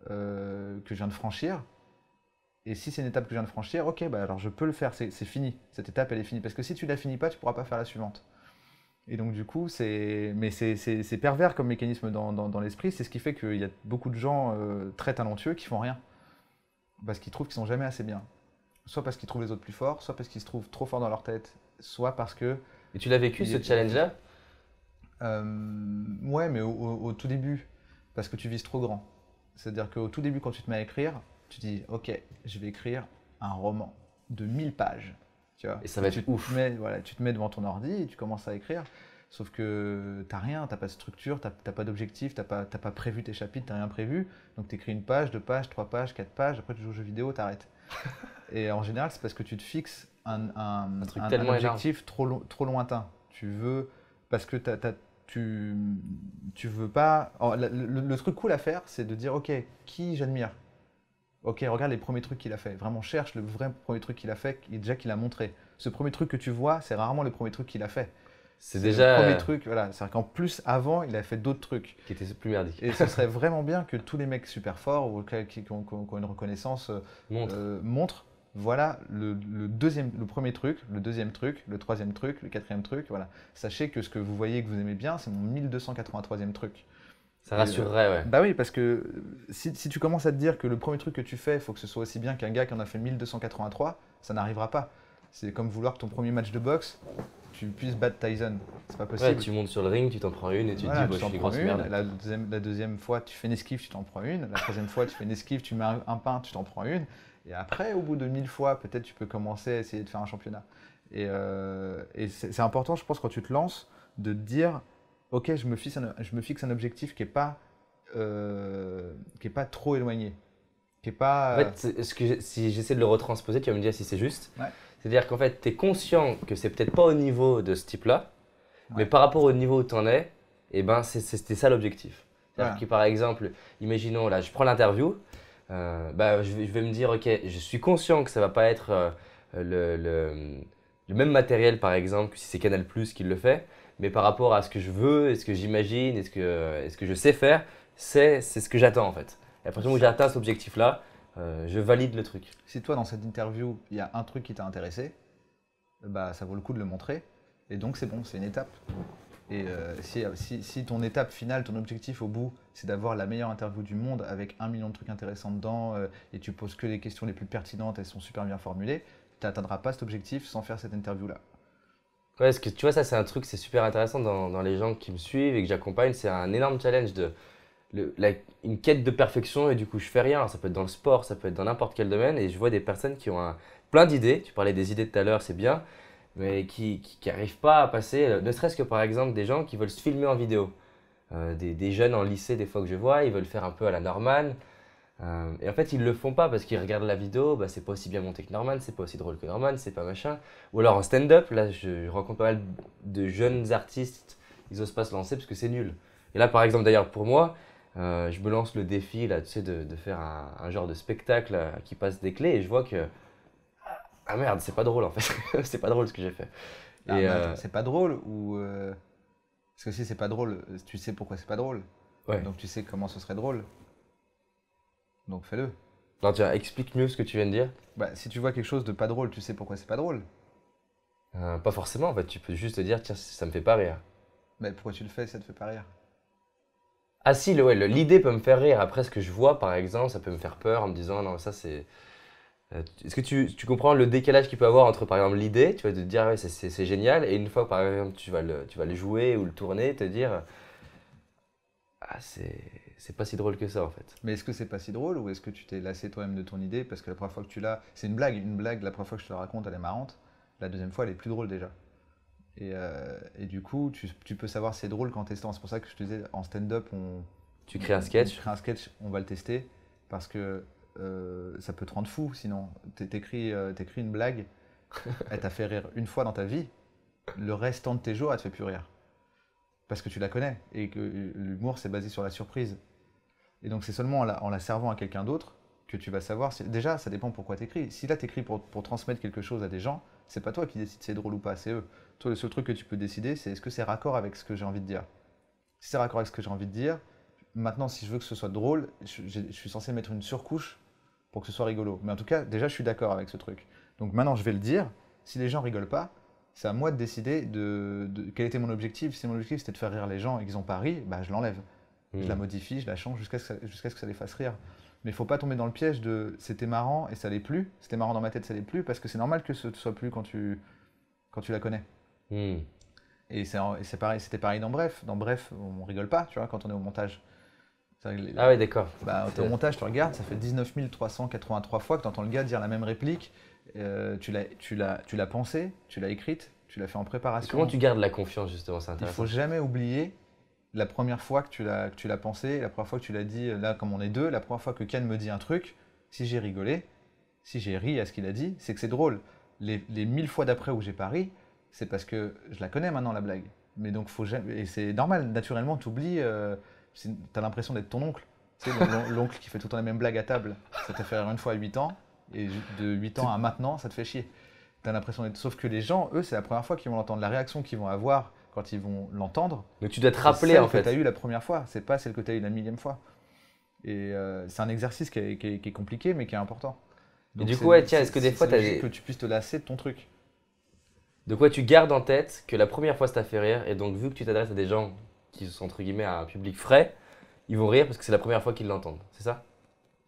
S2: que je viens de franchir? Et si c'est une étape que je viens de franchir, ok, bah alors je peux le faire, c'est fini. Cette étape, elle est finie. Parce que si tu la finis pas, tu pourras pas faire la suivante. Et donc du coup, c'est pervers comme mécanisme dans l'esprit. C'est ce qui fait qu'il y a beaucoup de gens très talentueux qui font rien. Parce qu'ils trouvent qu'ils sont jamais assez bien. Soit parce qu'ils trouvent les autres plus forts, soit parce qu'ils se trouvent trop forts dans leur tête, soit parce que...
S1: Et tu l'as vécu ce challenge-là?
S2: Ouais, mais au tout début, parce que tu vises trop grand. C'est-à-dire qu'au tout début, quand tu te mets à écrire, tu dis, ok, je vais écrire un roman de 1000 pages. Tu vois,
S1: Et ça va être ouf.
S2: Voilà, tu te mets devant ton ordi et tu commences à écrire. Sauf que t'as rien, t'as pas de structure, t'as pas d'objectif, t'as pas prévu tes chapitres, t'as rien prévu. Donc tu écris une page, deux pages, trois pages, quatre pages, après tu joues aux jeux vidéo, t'arrêtes. Et en général, c'est parce que tu te fixes un
S1: truc tellement
S2: objectif trop lointain. Tu veux, parce que tu veux pas. Alors, le truc cool à faire, c'est de dire, ok, qui j'admire? Ok, regarde les premiers trucs qu'il a fait. Vraiment, cherche le vrai premier truc qu'il a fait, déjà qu'il a montré. Ce premier truc que tu vois, c'est rarement le premier truc qu'il a fait.
S1: C'est
S2: Le
S1: déjà
S2: premier truc, voilà. C'est-à-dire qu'en plus, avant, il a fait d'autres trucs.
S1: qui était plus merdique.
S2: Et ce serait vraiment bien que tous les mecs super forts ou qui ont une reconnaissance montrent, voilà, le premier truc, le deuxième truc, le troisième truc, le quatrième truc. Voilà. Sachez que ce que vous voyez et que vous aimez bien, c'est mon 1283e truc.
S1: Ça rassurerait, ouais.
S2: Bah oui, parce que si tu commences à te dire que le premier truc que tu fais, il faut que ce soit aussi bien qu'un gars qui en a fait 1283, ça n'arrivera pas. C'est comme vouloir que ton premier match de boxe, tu puisses battre Tyson. C'est pas possible.
S1: Ouais, tu montes sur le ring, tu t'en prends une et tu te dis,
S2: Tu
S1: je
S2: t'en
S1: suis
S2: prends
S1: grosse
S2: une.
S1: merde.
S2: La deuxième fois, tu fais une esquive, tu t'en prends une. La troisième fois, tu fais une esquive, tu mets un pain, tu t'en prends une. Et après, au bout de 1000 fois, peut-être tu peux commencer à essayer de faire un championnat. Et c'est important, je pense, quand tu te lances, de te dire, ok, je me fixe un objectif qui est pas trop éloigné, qui est pas.
S1: En fait, si j'essaie de le retransposer, tu vas me dire si c'est juste.
S2: Ouais.
S1: C'est-à-dire qu'en fait, tu es conscient que c'est peut-être pas au niveau de ce type-là, mais
S2: Ouais.
S1: par rapport au niveau où tu en es, eh ben, c'était ça l'objectif. C'est-à-dire
S2: Voilà.
S1: que par exemple, imaginons, là, je prends l'interview, bah, je vais me dire, ok, je suis conscient que ça va pas être le même matériel, par exemple, que si c'est Canal+ qui le fait, mais par rapport à ce que je veux, et ce que j'imagine, et ce que je sais faire, c'est ce que j'attends en fait. Et à partir du moment où j'ai atteint cet objectif-là, je valide le truc.
S2: Si toi, dans cette interview, il y a un truc qui t'a intéressé, bah, ça vaut le coup de le montrer. Et donc, c'est bon, c'est une étape. Et si ton étape finale, ton objectif au bout, c'est d'avoir la meilleure interview du monde avec 1 million de trucs intéressants dedans et tu poses que les questions les plus pertinentes, elles sont super bien formulées, tu n'atteindras pas cet objectif sans faire cette interview-là.
S1: Ouais, parce que tu vois, ça c'est un truc, c'est super intéressant dans les gens qui me suivent et que j'accompagne. C'est un énorme challenge une quête de perfection et du coup je fais rien. Alors, ça peut être dans le sport, ça peut être dans n'importe quel domaine et je vois des personnes qui ont plein d'idées. Tu parlais des idées tout à l'heure, c'est bien, mais qui n'arrivent pas à passer, ne serait-ce que par exemple des gens qui veulent se filmer en vidéo. Des jeunes en lycée, des fois que je vois, ils veulent faire un peu à la Norman. Et en fait, ils le font pas parce qu'ils regardent la vidéo, bah, c'est pas aussi bien monté que Norman, c'est pas aussi drôle que Norman, c'est pas machin. Ou alors en stand-up, là, je rencontre pas mal de jeunes artistes, ils osent pas se lancer parce que c'est nul. Et là, par exemple, d'ailleurs, pour moi, je me lance le défi là, tu sais, de faire un genre de spectacle qui passe des clés et je vois que, ah merde, c'est pas drôle en fait, c'est pas drôle ce que j'ai fait.
S2: Ah,
S1: Et
S2: attends, c'est pas drôle ou. Parce que si c'est pas drôle, tu sais pourquoi c'est pas drôle.
S1: ouais.
S2: Donc tu sais comment ce serait drôle. Donc fais-le.
S1: Non, tiens, explique mieux ce que tu viens de dire.
S2: Bah, si tu vois quelque chose de pas drôle, tu sais pourquoi c'est pas drôle.
S1: Pas forcément, en fait, tu peux juste te dire, tiens, ça me fait pas rire.
S2: Mais pourquoi tu le fais si ça te fait pas rire?
S1: Ah si, ouais, l'idée peut me faire rire. Après, ce que je vois, par exemple, ça peut me faire peur en me disant, non, ça c'est... Est-ce que tu comprends le décalage qu'il peut avoir entre, par exemple, l'idée, tu vas te dire, ouais, c'est génial, et une fois, par exemple, tu vas le jouer ou le tourner, te dire, ah, c'est pas si drôle que ça, en fait.
S2: Mais est-ce que c'est pas si drôle ou est-ce que tu t'es lassé toi-même de ton idée parce que la première fois que tu l'as, c'est une blague, la première fois que je te la raconte, elle est marrante, la deuxième fois, elle est plus drôle déjà. Et du coup, tu peux savoir si c'est drôle qu'en testant. C'est pour ça que je te disais, en stand-up,
S1: Tu crées un
S2: on
S1: sketch,
S2: crée un sketch, on va le tester parce que ça peut te rendre fou sinon. T'écris une blague Elle t'a fait rire une fois dans ta vie, le restant de tes jours, elle te fait plus rire. Parce que tu la connais et que l'humour, c'est basé sur la surprise. Et donc, c'est seulement en la servant à quelqu'un d'autre que tu vas savoir. Déjà, ça dépend pourquoi tu écris. Si là, tu écris pour transmettre quelque chose à des gens, c'est pas toi qui décides si c'est drôle ou pas, c'est eux. Toi, le seul truc que tu peux décider, c'est est-ce que c'est raccord avec ce que j'ai envie de dire. Si c'est raccord avec ce que j'ai envie de dire, maintenant, si je veux que ce soit drôle, je suis censé mettre une surcouche pour que ce soit rigolo. Mais en tout cas, déjà, je suis d'accord avec ce truc. Donc maintenant, je vais le dire. Si les gens rigolent pas, c'est à moi de décider quel était mon objectif. Si mon objectif c'était de faire rire les gens et qu'ils n'ont pas ri, bah, je l'enlève. Je la modifie, je la change jusqu'à ce que ça les fasse rire. Mais il ne faut pas tomber dans le piège de c'était marrant et ça l'est plus. C'était marrant dans ma tête, ça l'est plus, parce que c'est normal que ce ne soit plus quand tu la connais.
S1: Hmm.
S2: Et c'est pareil, c'était pareil dans Bref. Dans Bref, on rigole pas, tu vois, quand on est au montage.
S1: Ah ouais, d'accord.
S2: Bah, t'es au montage, tu regardes, ça fait 19 383 fois que tu entends le gars dire la même réplique. Tu l'as pensé, tu l'as écrite, tu l'as fait en préparation.
S1: Comment tu gardes la confiance justement, c'est
S2: Il
S1: intéressant.
S2: faut jamais oublier la première fois que tu l'as pensé, la première fois que tu l'as dit, là comme on est deux, la première fois que Ken me dit un truc, si j'ai rigolé, si j'ai ri à ce qu'il a dit, c'est que c'est drôle. Les 1000 fois d'après où j'ai pas ri, c'est parce que je la connais maintenant la blague. Mais donc faut jamais, et c'est normal, naturellement tu oublies, t'as l'impression d'être ton oncle. Tu sais, l'oncle qui fait tout le temps les mêmes blagues à table, ça t'a fait rire une fois à 8 ans, et de 8 ans à maintenant, ça te fait chier. T'as l'impression d'être. Sauf que les gens, eux, c'est la première fois qu'ils vont l'entendre. La réaction qu'ils vont avoir quand ils vont l'entendre,
S1: Mais tu dois te
S2: c'est
S1: rappeler
S2: celle
S1: en
S2: que tu as
S1: fait.
S2: eue la première fois, c'est pas celle que tu as eue la millième fois. Et c'est un exercice qui est compliqué, mais qui est important.
S1: Et
S2: Donc
S1: du coup, ouais, tiens, est-ce que des fois,
S2: c'est
S1: t'as
S2: logique
S1: des...
S2: que tu puisses te lasser de ton truc.
S1: De quoi tu gardes en tête que la première fois ça t'a fait rire, et donc vu que tu t'adresses à des gens qui sont entre guillemets à un public frais, ils vont rire parce que c'est la première fois qu'ils l'entendent, c'est ça?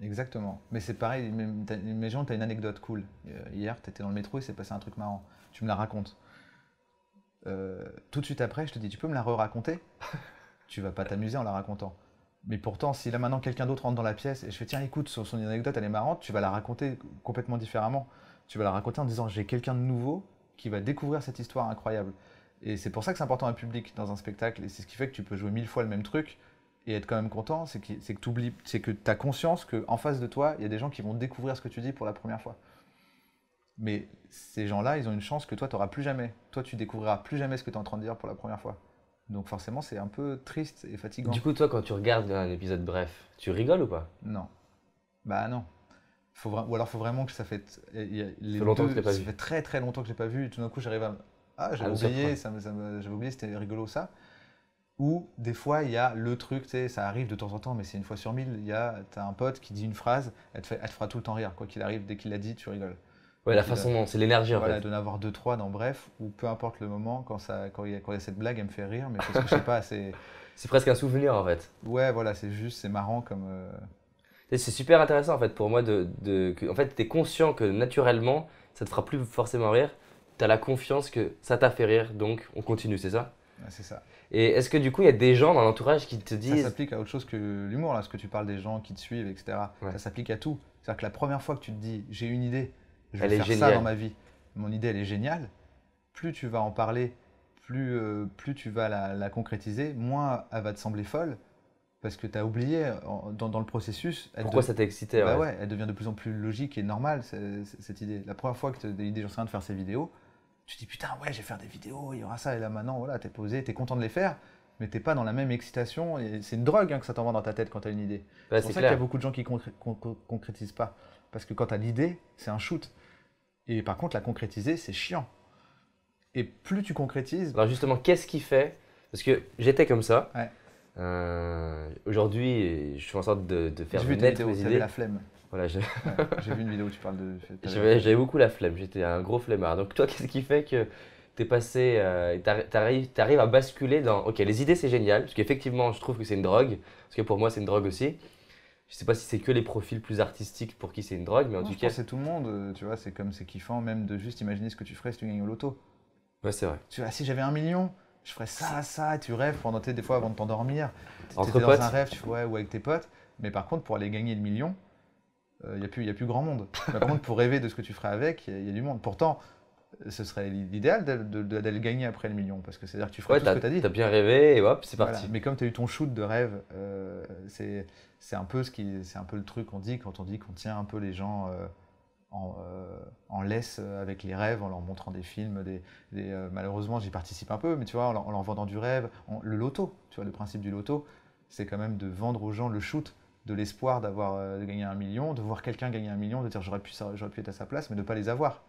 S2: Exactement. Mais c'est pareil, imagine, tu as une anecdote cool. Hier, tu étais dans le métro et c'est passé un truc marrant. Tu me la racontes. Tout de suite après, je te dis, tu peux me la re-raconter? Tu vas pas t'amuser en la racontant. Mais pourtant, si là maintenant quelqu'un d'autre rentre dans la pièce et je fais tiens, écoute, son anecdote elle est marrante, tu vas la raconter complètement différemment. Tu vas la raconter en disant j'ai quelqu'un de nouveau qui va découvrir cette histoire incroyable. Et c'est pour ça que c'est important un public dans un spectacle. Et c'est ce qui fait que tu peux jouer 1000 fois le même truc et être quand même content. C'est que tu as conscience qu'en face de toi, il y a des gens qui vont découvrir ce que tu dis pour la première fois. Mais ces gens-là, ils ont une chance que toi, tu n'auras plus jamais. Toi, tu découvriras plus jamais ce que tu es en train de dire pour la première fois. Donc forcément, c'est un peu triste et fatigant.
S1: Du coup, toi, quand tu regardes un épisode bref, tu rigoles ou pas?
S2: Non. Bah non. Ou alors, faut vraiment que ça fait.
S1: Ça fait longtemps que tu l'as pas
S2: ça
S1: vu.
S2: fait très très longtemps que j'ai pas vu. Et tout d'un coup, j'arrive à. Ah, j'avais
S1: me
S2: oublié,
S1: surprendre.
S2: j'avais oublié, c'était rigolo ça. Ou des fois, il y a le truc, tu sais, ça arrive de temps en temps, mais c'est une fois sur 1000. T'as un pote qui dit une phrase, elle te fera tout le temps rire. Quoi qu'il arrive, dès qu'il l'a dit, tu rigoles.
S1: Ouais,
S2: Donc,
S1: la façon dont, c'est l'énergie en
S2: voilà,
S1: fait.
S2: il doit y en avoir deux, trois dans Bref, ou peu importe le moment, quand il y a cette blague, elle me fait rire, mais parce que je sais pas, c'est.
S1: C'est presque un souvenir en fait.
S2: Ouais, voilà, c'est marrant comme.
S1: Et c'est super intéressant en fait pour moi en fait, t'es conscient que naturellement, ça te fera plus forcément rire. T'as la confiance que ça t'a fait rire, donc on continue, c'est ça?
S2: Ouais, c'est ça.
S1: Et est-ce que du coup, il y a des gens dans l'entourage qui te
S2: Ça
S1: disent...
S2: s'applique à autre chose que l'humour, là, ce que tu parles des gens qui te suivent, etc.
S1: Ouais.
S2: Ça s'applique à tout. C'est-à-dire que la première fois que tu te dis, j'ai une idée, je vais
S1: Elle est
S2: faire ça
S1: géniale.
S2: dans ma vie, mon idée, elle est géniale, plus tu vas en parler, plus tu vas la concrétiser, moins elle va te sembler folle, parce que tu as oublié, dans le processus,
S1: Pourquoi ça t'excitait?
S2: bah
S1: Ouais.
S2: ouais, elle devient de plus en plus logique et normale, cette idée. La première fois que tu as l'idée, j'en sais rien, de faire ces vidéos, tu te dis, putain, ouais, je vais faire des vidéos, il y aura ça, et là maintenant, voilà, t'es posé, t'es content de les faire, mais t'es pas dans la même excitation, et c'est une drogue hein, que ça t'envoie dans ta tête quand t'as une idée.
S1: Ouais,
S2: C'est pour
S1: c'est
S2: ça qu'il y a
S1: clair.
S2: beaucoup de gens qui concrétisent pas. Parce que quand t'as l'idée, c'est un shoot. Et par contre, la concrétiser, c'est chiant. Et plus tu concrétises,
S1: Alors justement, qu'est-ce qui fait? Parce que j'étais comme ça.
S2: ouais,
S1: Aujourd'hui, je fais en sorte de faire
S2: j'ai vu tes
S1: naître
S2: vidéos,
S1: mes
S2: t'avais
S1: idées.
S2: la flemme.
S1: Voilà,
S2: Ouais, j'ai vu une vidéo où tu parles de.
S1: j'avais beaucoup la flemme. J'étais un gros flemmard. Donc toi, qu'est-ce qui fait que t'es passé, t'arrives à basculer dans... Ok, les idées, c'est génial. Parce qu'effectivement, je trouve que c'est une drogue. Parce que pour moi, c'est une drogue aussi. Je sais pas si c'est que les profils plus artistiques pour qui c'est une drogue, mais en
S2: Non,
S1: tout
S2: je
S1: cas...
S2: pense que c'est tout le monde, tu vois, c'est kiffant même de juste imaginer ce que tu ferais si tu gagnes au loto.
S1: Ouais, c'est vrai.
S2: Tu vois, si j'avais 1 million, je ferais ça, et tu rêves pendant des fois avant de t'endormir.
S1: Entre
S2: T'étais dans
S1: potes.
S2: un rêve, tu fais ouais, ou avec tes potes. Mais par contre, pour aller gagner le million, il n'y a plus grand monde. Mais par contre, pour rêver de ce que tu ferais avec, il y a du monde. Pourtant, ce serait l'idéal d'aller gagner après le million, parce que c'est-à-dire que tu ferais
S1: Ouais,
S2: tout ce que tu as dit.
S1: t'as bien rêvé et hop, c'est
S2: Voilà.
S1: parti.
S2: Mais comme tu as eu ton shoot de rêve, c'est un peu le truc qu'on dit quand on dit qu'on tient un peu les gens en laisse avec les rêves, en leur montrant des films. Malheureusement, j'y participe un peu, mais tu vois, en leur vendant du rêve. Le loto, tu vois, le principe du loto, c'est quand même de vendre aux gens le shoot de l'espoir de gagner 1 million, de voir quelqu'un gagner 1 million, de dire j'aurais pu être à sa place, mais de ne pas les avoir.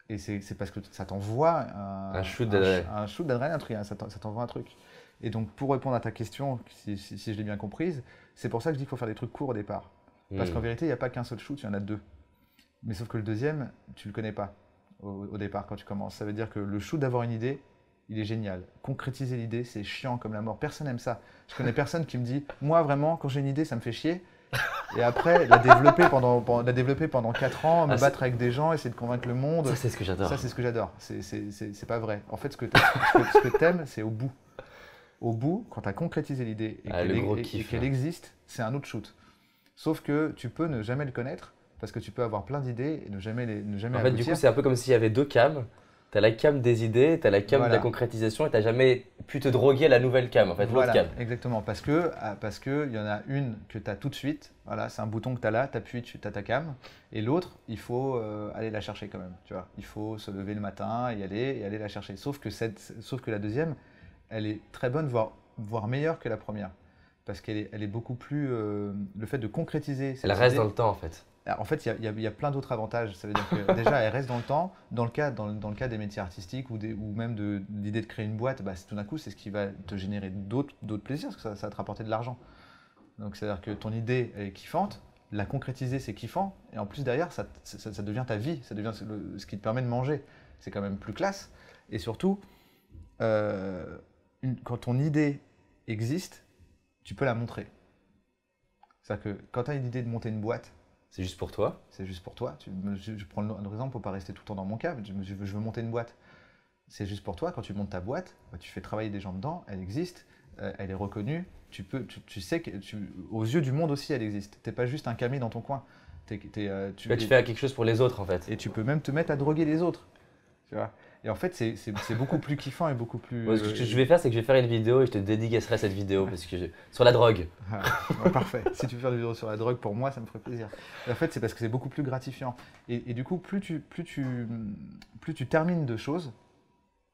S2: Et c'est parce que ça t'envoie
S1: Un shoot d'adrénaline.
S2: Un shoot d'adrénaline, un truc, ça t'envoie un truc. Et donc, pour répondre à ta question, si je l'ai bien comprise, c'est pour ça que je dis qu'il faut faire des trucs courts au départ. Parce qu'en vérité, il n'y a pas qu'un seul shoot, il y en a 2. Mais sauf que le deuxième, tu ne le connais pas au départ quand tu commences. Ça veut dire que le shoot d'avoir une idée, il est génial. Concrétiser l'idée, c'est chiant comme la mort. Personne n'aime ça. Je connais personne qui me dit « Moi, vraiment, quand j'ai une idée, ça me fait chier. » Et après, la développer pendant 4 ans, me battre avec des gens, essayer de convaincre le monde.
S1: Ça, c'est ce que j'adore.
S2: Ça, c'est ce que j'adore. C'est pas vrai. En fait, ce que t'aimes, c'est au bout. Au bout, quand tu as concrétisé l'idée et qu'elle existe, c'est un autre shoot. Sauf que tu peux ne jamais le connaître parce que tu peux avoir plein d'idées et ne jamais
S1: En fait, du coup, c'est un peu comme s'il y avait 2 cams. Tu as la cam des idées, tu as la cam de la concrétisation et tu n'as jamais pu te droguer à la nouvelle cam, en fait, l'autre cam.
S2: Exactement, parce que y en a une que tu as tout de suite, voilà, c'est un bouton que tu as là, tu appuies, tu as ta cam, et l'autre, il faut aller la chercher quand même, tu vois. Il faut se lever le matin et aller la chercher. Sauf que la deuxième, elle est très bonne, voire meilleure que la première. Parce qu'elle est beaucoup plus… le fait de concrétiser cette
S1: Elle reste dans le temps, en fait.
S2: En fait, il y a plein d'autres avantages. Ça veut dire que déjà, elle reste dans le temps. Dans le cas des métiers artistiques ou même de l'idée de créer une boîte, bah, tout d'un coup, c'est ce qui va te générer d'autres plaisirs, parce que ça va te rapporter de l'argent. Donc, c'est-à-dire que ton idée est kiffante, la concrétiser, c'est kiffant, et en plus, derrière, ça devient ta vie, ça devient ce qui te permet de manger. C'est quand même plus classe. Et surtout, quand ton idée existe, tu peux la montrer. C'est-à-dire que quand tu as une idée de monter une boîte,
S1: c'est juste pour toi.
S2: C'est juste pour toi. Je prends un exemple pour ne pas rester tout le temps dans mon cas. Je veux monter une boîte. C'est juste pour toi. Quand tu montes ta boîte, bah, tu fais travailler des gens dedans. Elle existe. Elle est reconnue. Tu sais aux yeux du monde aussi, elle existe. Tu n'es pas juste un camé dans ton coin.
S1: Tu fais quelque chose pour les autres, en fait.
S2: Et tu peux même te mettre à droguer les autres. Tu vois. Et en fait, c'est beaucoup plus kiffant et beaucoup plus…
S1: Ce que je vais faire, c'est que je vais faire une vidéo et je te dédicacerai cette vidéo parce que sur la drogue.
S2: Ouais, parfait. Si tu veux faire des vidéos sur la drogue, pour moi, ça me ferait plaisir. Et en fait, c'est parce que c'est beaucoup plus gratifiant. Et du coup, plus tu termines de choses,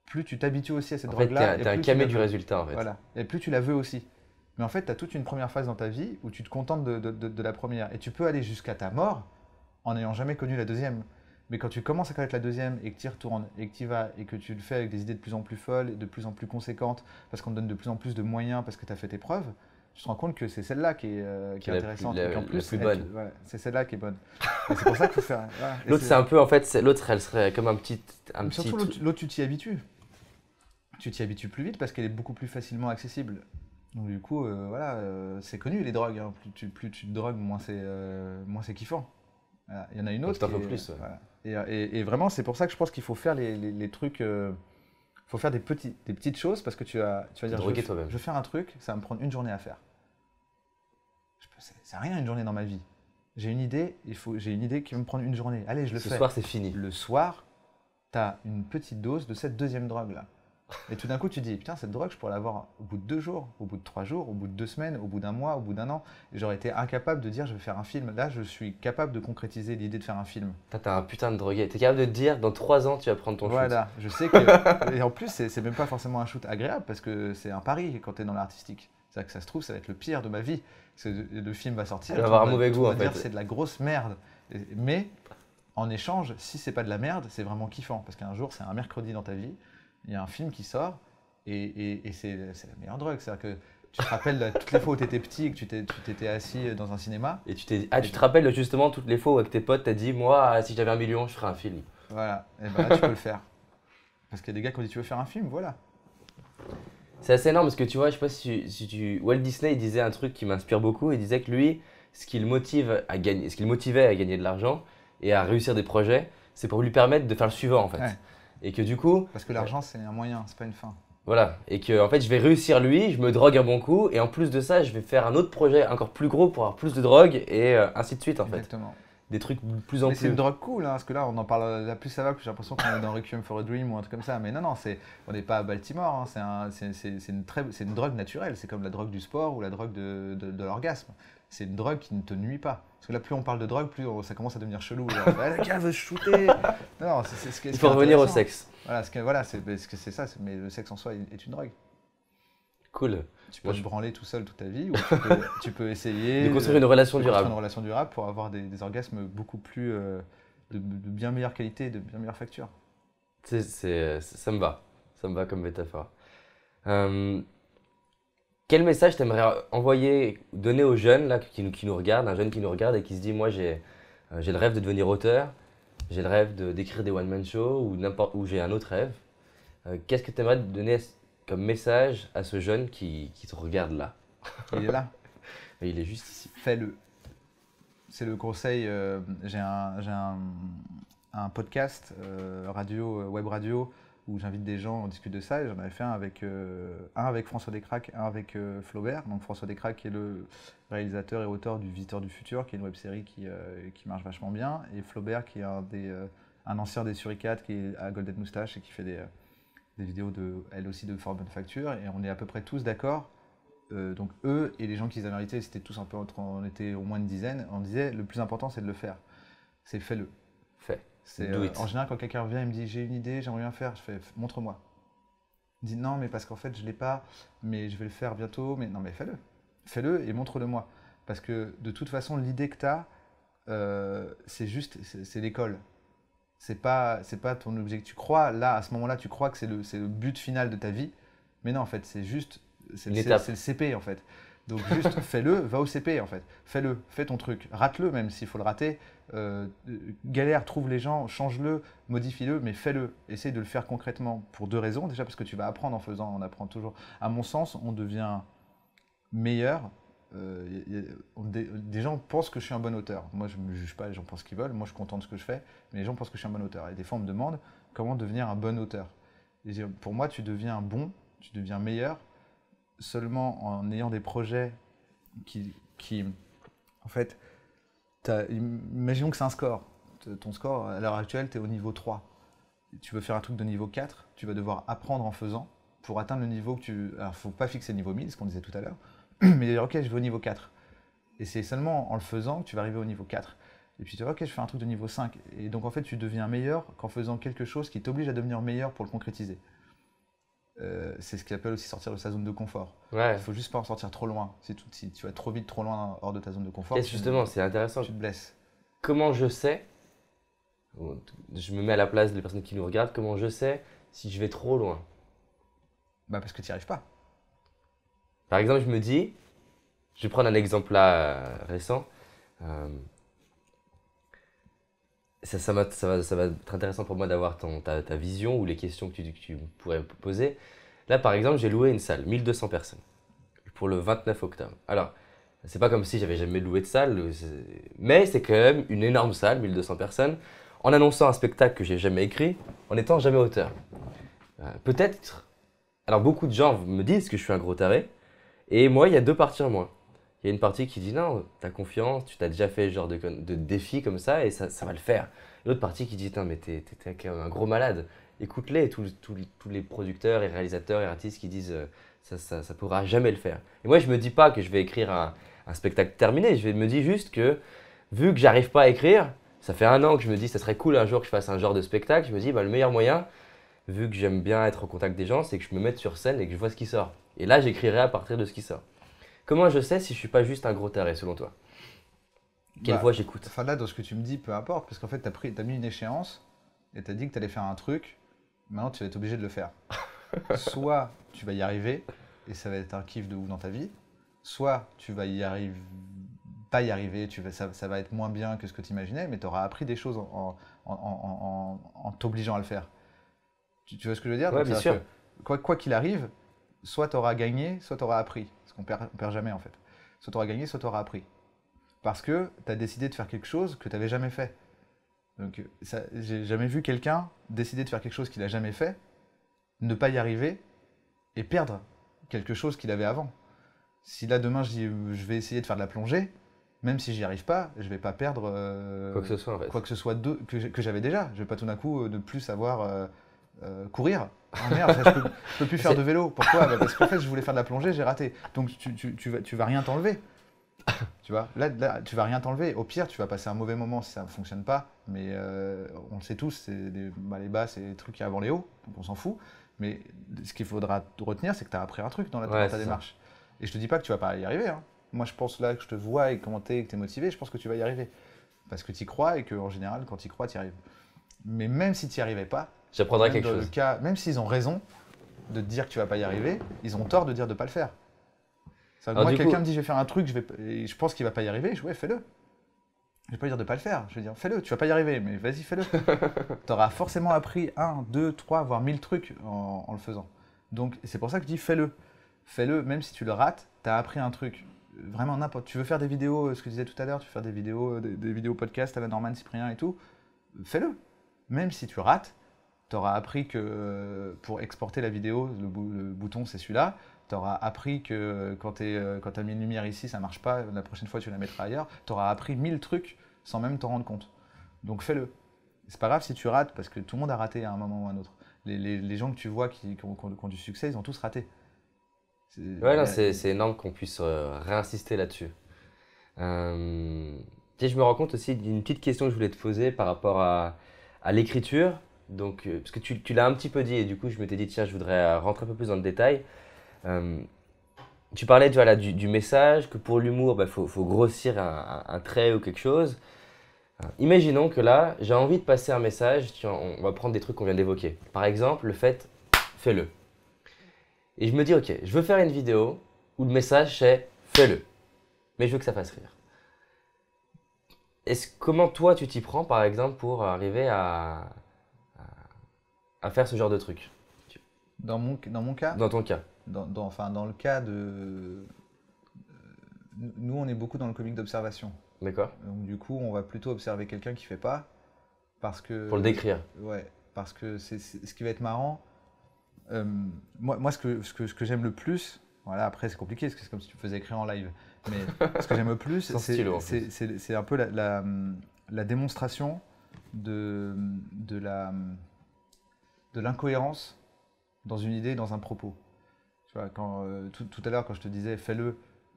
S2: plus tu t'habitues aussi à cette drogue-là.
S1: En fait, t'es un camé du résultat, en fait.
S2: Voilà. Et plus tu la veux aussi. Mais en fait, tu as toute une première phase dans ta vie où tu te contentes de la première. Et tu peux aller jusqu'à ta mort en n'ayant jamais connu la deuxième. Mais quand tu commences à connaître la deuxième et que tu y retournes et que tu y vas et que tu le fais avec des idées de plus en plus folles et de plus en plus conséquentes parce qu'on te donne de plus en plus de moyens parce que tu as fait tes preuves, tu te rends compte que c'est celle-là qui est intéressante.
S1: La plus bonne.
S2: C'est celle-là qui est bonne. Et c'est pour ça qu'il faut faire… Voilà.
S1: L'autre, c'est un peu, en fait, l'autre, elle serait comme un petit…
S2: Surtout l'autre, tu t'y habitues. Tu t'y habitues plus vite parce qu'elle est beaucoup plus facilement accessible. Donc du coup, c'est connu les drogues. Hein. Plus tu te drogues, moins c'est kiffant. Voilà. Il y en a une autre.
S1: T'en faut plus. Ouais.
S2: Voilà. Et vraiment, c'est pour ça que je pense qu'il faut faire les trucs. Faut faire des petites choses parce que tu vas dire je vais faire un truc, ça va me prendre une journée à faire. C'est rien une journée dans ma vie. J'ai une idée, j'ai une idée qui va me prendre une journée. Allez, je le fais.
S1: Ce soir, c'est fini.
S2: Le soir, tu as une petite dose de cette deuxième drogue-là. Et tout d'un coup, tu te dis, putain, cette drogue, je pourrais l'avoir au bout de 2 jours, au bout de 3 jours, au bout de 2 semaines, au bout d'un mois, au bout d'un an. Et j'aurais été incapable de dire, je vais faire un film. Là, je suis capable de concrétiser l'idée de faire un film.
S1: T'as un putain de drogué. T'es capable de te dire, dans 3 ans, tu vas prendre ton shoot.
S2: Voilà, je sais que… Et en plus, c'est même pas forcément un shoot agréable parce que c'est un pari quand tu es dans l'artistique. C'est-à-dire que ça se trouve, ça va être le pire de ma vie. Le film va sortir.
S1: Il va avoir un mauvais goût, en fait.
S2: C'est de la grosse merde. Mais en échange, si c'est pas de la merde, c'est vraiment kiffant. Parce qu'un jour, c'est un mercredi dans ta vie, il y a un film qui sort. Et c'est la meilleure drogue, c'est-à-dire que tu te rappelles toutes les fois où tu étais petit et que tu t'étais assis dans un cinéma.
S1: Et tu te rappelles justement toutes les fois où avec tes potes, tu as dit, moi, si j'avais 1 million, je ferais un film.
S2: Voilà, et ben là tu peux le faire. Parce qu'il y a des gars qui ont dit, tu veux faire un film, voilà.
S1: C'est assez énorme parce que tu vois, je sais pas si Walt Disney il disait un truc qui m'inspire beaucoup, il disait que lui, ce qui le motivait à gagner de l'argent et à réussir des projets, c'est pour lui permettre de faire le suivant en fait.
S2: Ouais.
S1: Et que du coup…
S2: Parce que l'argent c'est un moyen, c'est pas une fin.
S1: Voilà, et que en fait je vais réussir lui, je me drogue un bon coup, et en plus de ça, je vais faire un autre projet encore plus gros pour avoir plus de drogue, et ainsi de suite en fait.
S2: Exactement.
S1: des trucs de plus en
S2: Mais c'est une
S1: plus.
S2: drogue cool, hein, parce que là, on en parle, là, plus ça va, plus j'ai l'impression qu'on est dans Requiem for a Dream ou un truc comme ça. Mais non, non, on n'est pas à Baltimore, hein, c'est une drogue naturelle. C'est comme la drogue du sport ou la drogue de l'orgasme. C'est une drogue qui ne te nuit pas. Parce que là, plus on parle de drogue, plus ça commence à devenir chelou. Genre, le gars veut se shooter. Non,
S1: Il faut revenir au
S2: intéressant.
S1: sexe.
S2: Voilà, c'est ça, mais le sexe en soi est une drogue.
S1: Cool.
S2: Tu peux
S1: Moi,
S2: te
S1: je-
S2: branler tout seul toute ta vie, ou tu peux essayer
S1: De construire une relation
S2: de construire
S1: durable.
S2: une relation durable pour avoir des orgasmes beaucoup plus de bien meilleure qualité, de bien meilleure facture.
S1: Ça me va. Ça me va comme métaphore. Euh, Quel message t'aimerais envoyer, donner aux jeunes là, qui nous regardent, un jeune qui nous regarde et qui se dit, moi j'ai le rêve de devenir auteur, j'ai le rêve d'écrire des one-man shows ou j'ai un autre rêve. Qu'est-ce que tu aimerais donner comme message à ce jeune qui te regarde là?
S2: Il est là,
S1: Et il est juste ici.
S2: fais-le. C'est le conseil. J'ai un podcast web radio, où j'invite des gens, on discute de ça, et j'en avais fait un avec François Descraques, un avec Flaubert. Donc François Descraques qui est le réalisateur et auteur du Visiteur du Futur, qui est une web série qui marche vachement bien, et Flaubert qui est un ancien des Suricates, qui est à Golden Moustache et qui fait des vidéos elle aussi de fort bonne facture, et on est à peu près tous d'accord. Donc eux et les gens qui les avaient invités, c'était tous un peu on était au moins une dizaine, on disait le plus important c'est de le faire, c'est fais-le.
S1: Fais.
S2: C'est,
S1: Do it.
S2: en général, quand quelqu'un vient et me dit j'ai une idée, j'aimerais bien faire, je fais montre-moi. Il dit non, mais parce qu'en fait je l'ai pas, mais je vais le faire bientôt. Mais non, mais fais-le. Fais-le et montre-le moi. Parce que de toute façon, l'idée que tu as, c'est l'école. C'est pas ton objectif. Tu crois, là, à ce moment-là, tu crois que c'est le but final de ta vie. Mais non, en fait, c'est juste,
S1: Une étape.
S2: c'est le CP en fait. Donc juste fais-le, va au CP en fait. Fais-le, fais ton truc. Rate-le même s'il faut le rater. Galère, trouve les gens, change-le, modifie-le, mais fais-le. Essaye de le faire concrètement pour deux raisons. Déjà parce que tu vas apprendre en faisant, on apprend toujours. À mon sens, on devient meilleur. Des gens pensent que je suis un bon auteur. Moi, je ne me juge pas, les gens pensent ce qu'ils veulent. Moi, je suis content de ce que je fais, mais les gens pensent que je suis un bon auteur. Et des fois, on me demande comment devenir un bon auteur. Et pour moi, tu deviens bon, tu deviens meilleur seulement en ayant des projets qui en fait, imaginons que c'est un score. Ton score, à l'heure actuelle, tu es au niveau 3. Tu veux faire un truc de niveau 4, tu vas devoir apprendre en faisant pour atteindre le niveau que tu... Alors, il ne faut pas fixer le niveau 1000, ce qu'on disait tout à l'heure, mais dire, ok, je vais au niveau 4. Et c'est seulement en le faisant que tu vas arriver au niveau 4. Et puis tu dis, ok, je fais un truc de niveau 5. Et donc, en fait, tu deviens meilleur qu'en faisant quelque chose qui t'oblige à devenir meilleur pour le concrétiser. C'est ce qu'il appelle aussi sortir de sa zone de confort.
S1: Ouais.
S2: Il faut juste pas en sortir trop loin. Si tu vas trop vite, trop loin hors de ta zone de confort,
S1: Et justement, c'est intéressant.
S2: tu te blesses.
S1: Comment je sais, je me mets à la place des personnes qui nous regardent, comment je sais si je vais trop loin?
S2: Bah parce que tu n'y arrives pas.
S1: Par exemple, je me dis, je vais prendre un exemple là récent. Euh, ça va être intéressant pour moi d'avoir ta vision ou les questions que tu pourrais poser. Là, par exemple, j'ai loué une salle, 1200 personnes, pour le 29 octobre. Alors, c'est pas comme si j'avais jamais loué de salle, mais c'est quand même une énorme salle, 1200 personnes, en annonçant un spectacle que j'ai jamais écrit, en étant jamais auteur. Peut-être. Alors, beaucoup de gens me disent que je suis un gros taré, et moi, il y a deux parties en moi. Il y a une partie qui dit non, t'as confiance, tu t'as déjà fait ce genre de défi comme ça et ça va le faire. Et l'autre partie qui dit non, mais t'es quand même un gros malade. Écoute-les, tous les producteurs et réalisateurs et artistes qui disent ça pourra jamais le faire. Et moi, je me dis pas que je vais écrire un spectacle terminé, je me dis juste que vu que j'arrive pas à écrire, ça fait 1 an que je me dis ça serait cool un jour que je fasse un genre de spectacle, je me dis bah, le meilleur moyen, vu que j'aime bien être au contact des gens, c'est que je me mette sur scène et que je vois ce qui sort. Et là, j'écrirai à partir de ce qui sort. Comment je sais si je suis pas juste un gros taré selon toi? Quelle voix j'écoute?
S2: Enfin là, dans ce que tu me dis, peu importe, parce qu'en fait, t'as mis une échéance et t'as dit que t'allais faire un truc. Maintenant, tu vas être obligé de le faire. Soit tu vas y arriver et ça va être un kiff de ouf dans ta vie, soit tu vas pas y arriver, ça va être moins bien que ce que tu imaginais, mais tu auras appris des choses en t'obligeant à le faire. Tu vois ce que je veux dire?
S1: Ouais,
S2: Donc,
S1: bien
S2: c'est-à-dire
S1: sûr.
S2: que quoi qu'il arrive, soit tu auras gagné, soit tu auras appris. Parce on perd jamais en fait. Soit tu auras gagné, soit tu auras appris. Parce que tu as décidé de faire quelque chose que tu n'avais jamais fait. Donc, j'ai jamais vu quelqu'un décider de faire quelque chose qu'il n'a jamais fait, ne pas y arriver et perdre quelque chose qu'il avait avant. Si là demain je dis je vais essayer de faire de la plongée, Même si j'y arrive pas, je vais pas perdre
S1: Quoi que ce soit en fait.
S2: quoi que ce soit que j'avais déjà. Je vais pas tout d'un coup ne plus savoir courir. Ah merde, je peux plus faire de vélo. Pourquoi? Bah, parce qu'en fait, je voulais faire de la plongée, j'ai raté. Donc tu vas rien t'enlever. Tu vois, là, tu vas rien t'enlever. Au pire, tu vas passer un mauvais moment si ça ne fonctionne pas. Mais on le sait tous, les bas, c'est les trucs qui avant les hauts, donc on s'en fout. Mais ce qu'il faudra retenir, c'est que tu as appris un truc dans
S1: Ouais,
S2: ta
S1: c'est ça.
S2: démarche. Et je te dis pas que tu vas pas y arriver, hein. Moi, je pense là que je te vois et commenter, que tu es motivé, je pense que tu vas y arriver. Parce que tu y crois et qu'en général, quand tu y crois, tu y arrives. Mais même si tu n'y arrivais pas,
S1: J'apprendrai
S2: même
S1: quelque
S2: dans le
S1: chose.
S2: cas, même s'ils ont raison de te dire que tu vas pas y arriver, ils ont tort de dire de pas le faire. C'est-à-dire que
S1: Alors
S2: moi,
S1: du
S2: quelqu'un
S1: coup,
S2: me dit je vais faire un truc, et je pense qu'il va pas y arriver, je dis ouais, fais-le. Je vais pas dire de pas le faire, je vais dire fais-le, tu vas pas y arriver, mais vas-y, fais-le. Tu auras forcément appris 1, 2, 3, voire 1000 trucs en le faisant. Donc c'est pour ça que je dis fais-le. Fais-le, même si tu le rates, tu as appris un truc. Vraiment n'importe. Tu veux faire des vidéos, ce que je disais tout à l'heure, tu veux faire des vidéos, des vidéos podcast à la Norman Cyprien et tout, fais-le. Même si tu rates, tu auras appris que pour exporter la vidéo, le bouton c'est celui-là. Tu auras appris que quand tu as mis une lumière ici, ça marche pas, la prochaine fois tu la mettras ailleurs. Tu auras appris 1000 trucs sans même t'en rendre compte. Donc fais-le. C'est pas grave si tu rates, parce que tout le monde a raté à un moment ou à un autre. Les gens que tu vois qui ont du succès, ils ont tous raté.
S1: ouais, non,
S2: Il
S1: c'est énorme qu'on puisse réinsister là-dessus. Tu sais, je me rends compte aussi d'une petite question que je voulais te poser par rapport à l'écriture. Donc, parce que tu l'as un petit peu dit et du coup, je m'étais dit, tiens, je voudrais rentrer un peu plus dans le détail. Euh, Tu parlais voilà, du message, que pour l'humour, il faut grossir un trait ou quelque chose. Imaginons que là, j'ai envie de passer un message, tiens, on va prendre des trucs qu'on vient d'évoquer. Par exemple, le fait, fais-le. Et je me dis, ok, je veux faire une vidéo où le message c'est fais-le, mais je veux que ça fasse rire. Comment toi tu t'y prends par exemple pour arriver à faire ce genre de truc,
S2: dans mon cas,
S1: dans ton cas,
S2: enfin, dans le cas de. Nous, on est beaucoup dans le comique d'observation.
S1: d'accord?
S2: Donc, du coup, on va plutôt observer quelqu'un qui fait pas, parce
S1: Pour le
S2: que.
S1: décrire.
S2: Ouais, parce que ce qui va être marrant. euh, moi ce que j'aime le plus. Voilà, après, c'est compliqué, parce que c'est comme si tu me faisais écrire en live. Mais ce que j'aime le plus,
S1: Sans stylo en plus.
S2: c'est un peu la démonstration de, de la, de l'incohérence dans une idée, dans un propos. Tu vois, tout à l'heure, quand je te disais fais-le,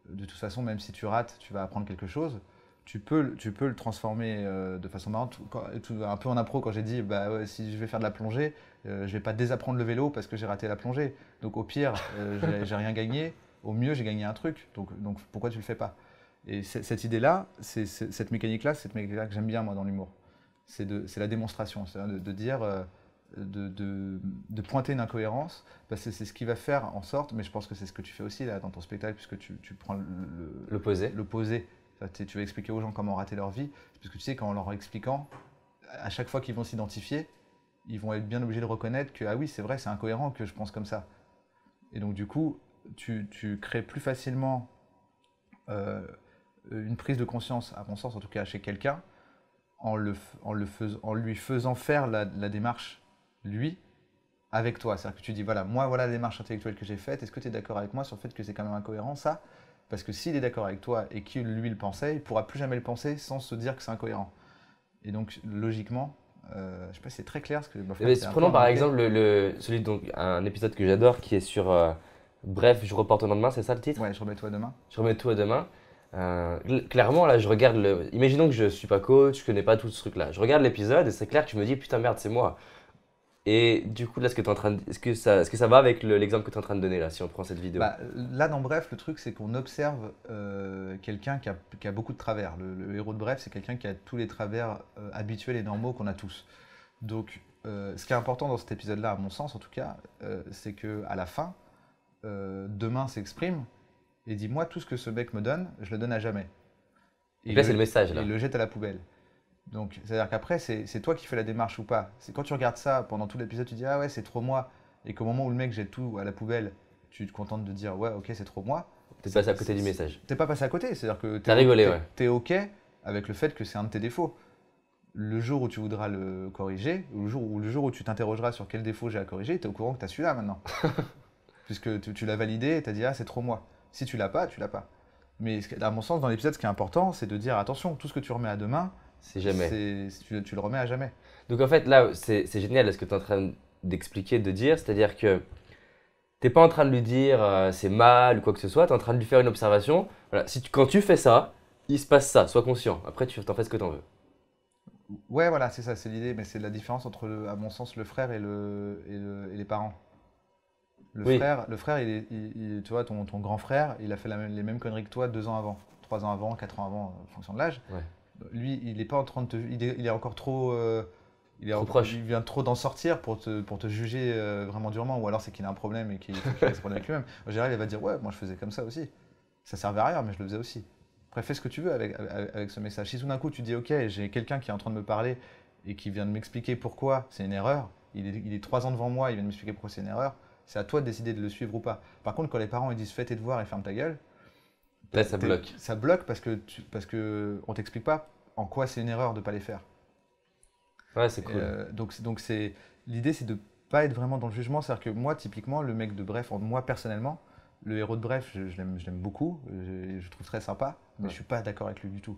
S2: de toute façon, même si tu rates, tu vas apprendre quelque chose. Tu peux le transformer de façon marrante. Un peu en impro, quand j'ai dit bah, ouais, si je vais faire de la plongée, je vais pas désapprendre le vélo parce que j'ai raté la plongée. Donc au pire, j'ai rien gagné. Au mieux, j'ai gagné un truc. Donc pourquoi tu le fais pas? Et cette idée-là, cette mécanique-là, c'est cette mécanique-là que j'aime bien moi dans l'humour. C'est la démonstration, c'est de dire de pointer une incohérence, parce que c'est ce qui va faire en sorte, mais je pense que c'est ce que tu fais aussi là dans ton spectacle, puisque tu prends
S1: L'opposé.
S2: l'opposé. Tu vas expliquer aux gens comment rater leur vie, parce que tu sais qu'en leur expliquant, à chaque fois qu'ils vont s'identifier, ils vont être bien obligés de reconnaître que ah oui, c'est vrai, c'est incohérent que je pense comme ça. Et donc du coup, tu crées plus facilement euh, une prise de conscience, à mon sens en tout cas chez quelqu'un, en lui faisant faire la démarche, lui, avec toi. C'est-à-dire que tu dis, voilà, moi, voilà la démarche intellectuelle que j'ai faite, est-ce que tu es d'accord avec moi sur le fait que c'est quand même incohérent, ça? Parce que s'il est d'accord avec toi et qu'il, lui, le pensait, il ne pourra plus jamais le penser sans se dire que c'est incohérent. Et donc, logiquement, je ne sais pas si c'est très clair, parce que
S1: Eh ben, prenons par exemple celui donc un épisode que j'adore qui est sur bref, je reporte au lendemain, c'est ça le titre?
S2: Ouais, je remets toi demain.
S1: Je remets tout à demain. Clairement, là, je regarde le. Imaginons que je suis pas coach, je connais pas tout ce truc-là. Je regarde l'épisode et c'est clair que je me dis putain merde, c'est moi. Et du coup, là, ce que tu en train de... est-ce que ça va avec l'exemple que tu es en train de donner là, si on prend cette vidéo?
S2: Bah, là, dans Bref, le truc, c'est qu'on observe quelqu'un qui a beaucoup de travers. Le héros de Bref, c'est quelqu'un qui a tous les travers habituels et normaux qu'on a tous. Donc, ce qui est important dans cet épisode-là, à mon sens en tout cas, c'est qu'à la fin, Demain s'exprime et dit moi, tout ce que ce mec me donne, je le donne à jamais. Et
S1: Donc là, c'est le message
S2: et
S1: là.
S2: il le jette à la poubelle. Donc, c'est-à-dire qu'après, c'est toi qui fais la démarche ou pas. C'est quand tu regardes ça pendant tout l'épisode, tu dis ah ouais, c'est trop moi. Et qu'au moment où le mec jette tout à la poubelle, tu te contentes de dire ouais, ok, c'est trop moi.
S1: T'es passé à côté du message.
S2: T'es pas passé à côté, c'est-à-dire que
S1: T'as rigolé, ouais.
S2: t'es ok avec le fait que c'est un de tes défauts. Le jour où tu voudras le corriger, ou le jour où tu t'interrogeras sur quel défaut j'ai à corriger, t'es au courant que t'as celui-là maintenant. Puisque tu l'as validé et t'as dit ah c'est trop moi. Si tu l'as pas, tu l'as pas. Mais à mon sens, dans l'épisode, ce qui est important, c'est de dire attention, tout ce que tu remets à demain,
S1: C'est jamais.
S2: tu le remets à jamais.
S1: Donc en fait, là, c'est génial ce que tu es en train d'expliquer, de dire. C'est-à-dire que t'es pas en train de lui dire c'est mal ou quoi que ce soit. Tu es en train de lui faire une observation. Voilà, quand tu fais ça, il se passe ça. Sois conscient. Après, tu t'en fais ce que tu en veux.
S2: Ouais, voilà, c'est ça, c'est l'idée, mais c'est la différence entre, à mon sens, le frère et les parents.
S1: Oui.
S2: Le frère tu vois, ton grand frère, il a fait les mêmes conneries que toi 2 ans avant, 3 ans avant, 4 ans avant, en fonction de l'âge.
S1: Ouais.
S2: Lui, il est pas en train de te, il est encore trop,
S1: Trop proche.
S2: il vient trop d'en sortir pour te juger vraiment durement, ou alors c'est qu'il a un problème et qu'il faut qu'il règle ce problème avec lui-même. En général, il va dire ouais, moi je faisais comme ça aussi. Ça servait à rien, mais je le faisais aussi. Après, fais ce que tu veux avec ce message. Si tout d'un coup tu dis ok, j'ai quelqu'un qui est en train de me parler et qui vient de m'expliquer pourquoi c'est une erreur, il est 3 ans devant moi, il vient de m'expliquer pourquoi c'est une erreur, c'est à toi de décider de le suivre ou pas. Par contre, quand les parents ils disent fais tes devoirs et ferme ta gueule,
S1: Là, ça bloque.
S2: ça bloque parce que on t'explique pas en quoi c'est une erreur de pas les faire.
S1: Ouais, c'est cool.
S2: Donc l'idée c'est de pas être vraiment dans le jugement. C'est-à-dire que moi, typiquement, le mec de Bref, moi personnellement, le héros de Bref, je l'aime beaucoup, je le trouve très sympa, mais
S1: Ouais.
S2: je suis pas d'accord avec lui du tout.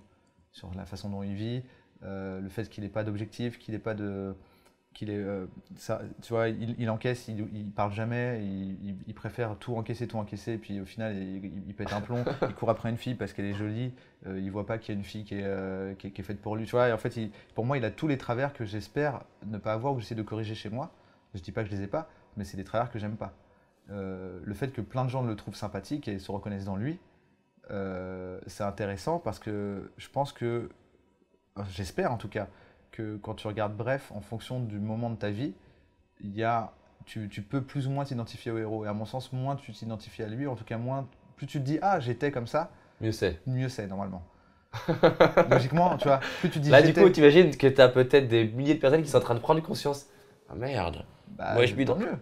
S2: Sur la façon dont il vit, le fait qu'il n'ait pas d'objectif, qu'il n'ait pas de. Qu'il est, ça, tu vois, il encaisse, il parle jamais, il préfère tout encaisser, et puis au final, il pète un plomb, il court après une fille parce qu'elle est jolie, il voit pas qu'il y a une fille qui est faite pour lui, tu vois, et en fait, pour moi, il a tous les travers que j'espère ne pas avoir ou que j'essaie de corriger chez moi. Je dis pas que je les ai pas, mais c'est des travers que j'aime pas. Le fait que plein de gens le trouvent sympathique et se reconnaissent dans lui, c'est intéressant parce que je pense que, j'espère en tout cas, que quand tu regardes Bref, en fonction du moment de ta vie, tu peux plus ou moins t'identifier au héros. Et à mon sens, moins tu t'identifies à lui, en tout cas moins, plus tu te dis ah j'étais comme ça,
S1: Mieux c'est.
S2: mieux c'est normalement. Logiquement, tu vois, plus tu dis
S1: Là, du
S2: j'étais,
S1: coup, tu imagines que tu as peut-être des milliers de personnes qui sont en train de prendre conscience. Ah merde.
S2: bah,
S1: Moi, je
S2: tant
S1: m'identifie.
S2: mieux,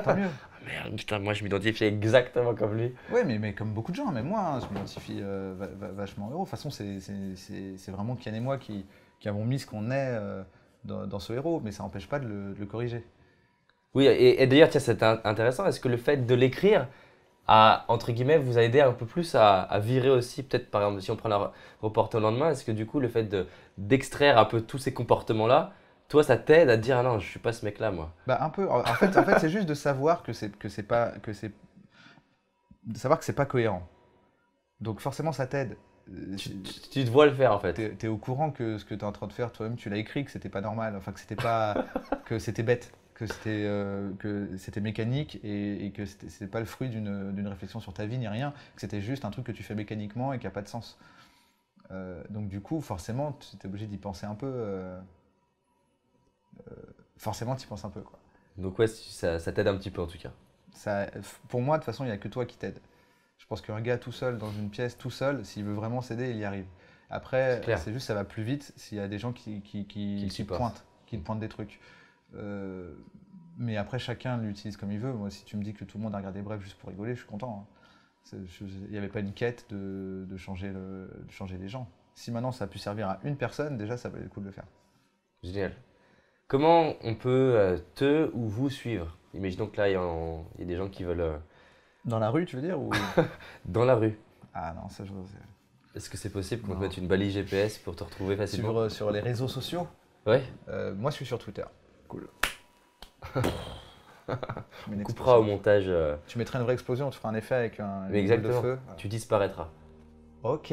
S2: tant mieux.
S1: Ah merde, putain, moi, je m'identifie exactement comme lui.
S2: Oui, mais comme beaucoup de gens, même moi, hein, je m'identifie vachement au héros. De toute façon, c'est vraiment Kian et moi qui avons mis ce qu'on est dans ce héros, mais ça n'empêche pas de le corriger.
S1: Oui, et d'ailleurs, tiens, c'est intéressant. Est-ce que le fait de l'écrire a, entre guillemets, vous a aidé un peu plus à virer aussi, peut-être par exemple, si on prend la reporter au lendemain, est-ce que du coup, le fait d'extraire un peu tous ces comportements-là, toi, ça t'aide à te dire, ah non, je suis pas ce mec-là, moi.
S2: Bah un peu. En fait, c'est juste de savoir de savoir que c'est pas cohérent. Donc forcément, ça t'aide.
S1: Tu te vois le faire, en fait.
S2: T'es au courant que ce que tu es en train de faire, toi-même, tu l'as écrit, que c'était pas normal, enfin que c'était pas, que c'était bête, que c'était mécanique et que c'était pas le fruit d'une réflexion sur ta vie ni rien, que c'était juste un truc que tu fais mécaniquement et qui a pas de sens. Donc du coup, forcément, tu es obligé d'y penser un peu. Forcément, tu y penses un peu, quoi.
S1: Donc, ouais, ça t'aide un petit peu, en tout cas.
S2: Ça, pour moi, de toute façon, il n'y a que toi qui t'aide. Je pense qu'un gars tout seul, dans une pièce, tout seul, s'il veut vraiment s'aider, il y arrive.
S1: C'est
S2: Après,
S1: clair.
S2: c'est juste ça va plus vite s'il y a des gens
S1: le supportent.
S2: qui pointent des trucs. Mais après, chacun l'utilise comme il veut. Moi, si tu me dis que tout le monde a regardé Bref juste pour rigoler, je suis content, hein. Il n'y avait pas une quête de changer les gens. Si maintenant ça a pu servir à une personne, déjà, ça valait le coup de le faire.
S1: Génial. Comment on peut te ou vous suivre? Imaginons que là, il y a des gens qui veulent
S2: Dans la rue, tu veux dire ou...
S1: dans la rue.
S2: Ah non, ça,
S1: Est-ce que c'est possible qu'on te
S2: Non.
S1: mette une balise GPS pour te retrouver facilement?
S2: sur les réseaux sociaux.
S1: Ouais,
S2: Moi, je suis sur Twitter. Cool. Tu mets une
S1: on coupera au
S2: explosion.
S1: montage.
S2: Tu mettrais une vraie explosion, tu feras un effet avec
S1: Mais
S2: une boule de
S1: exactement.
S2: feu.
S1: Tu disparaîtras.
S2: Ok.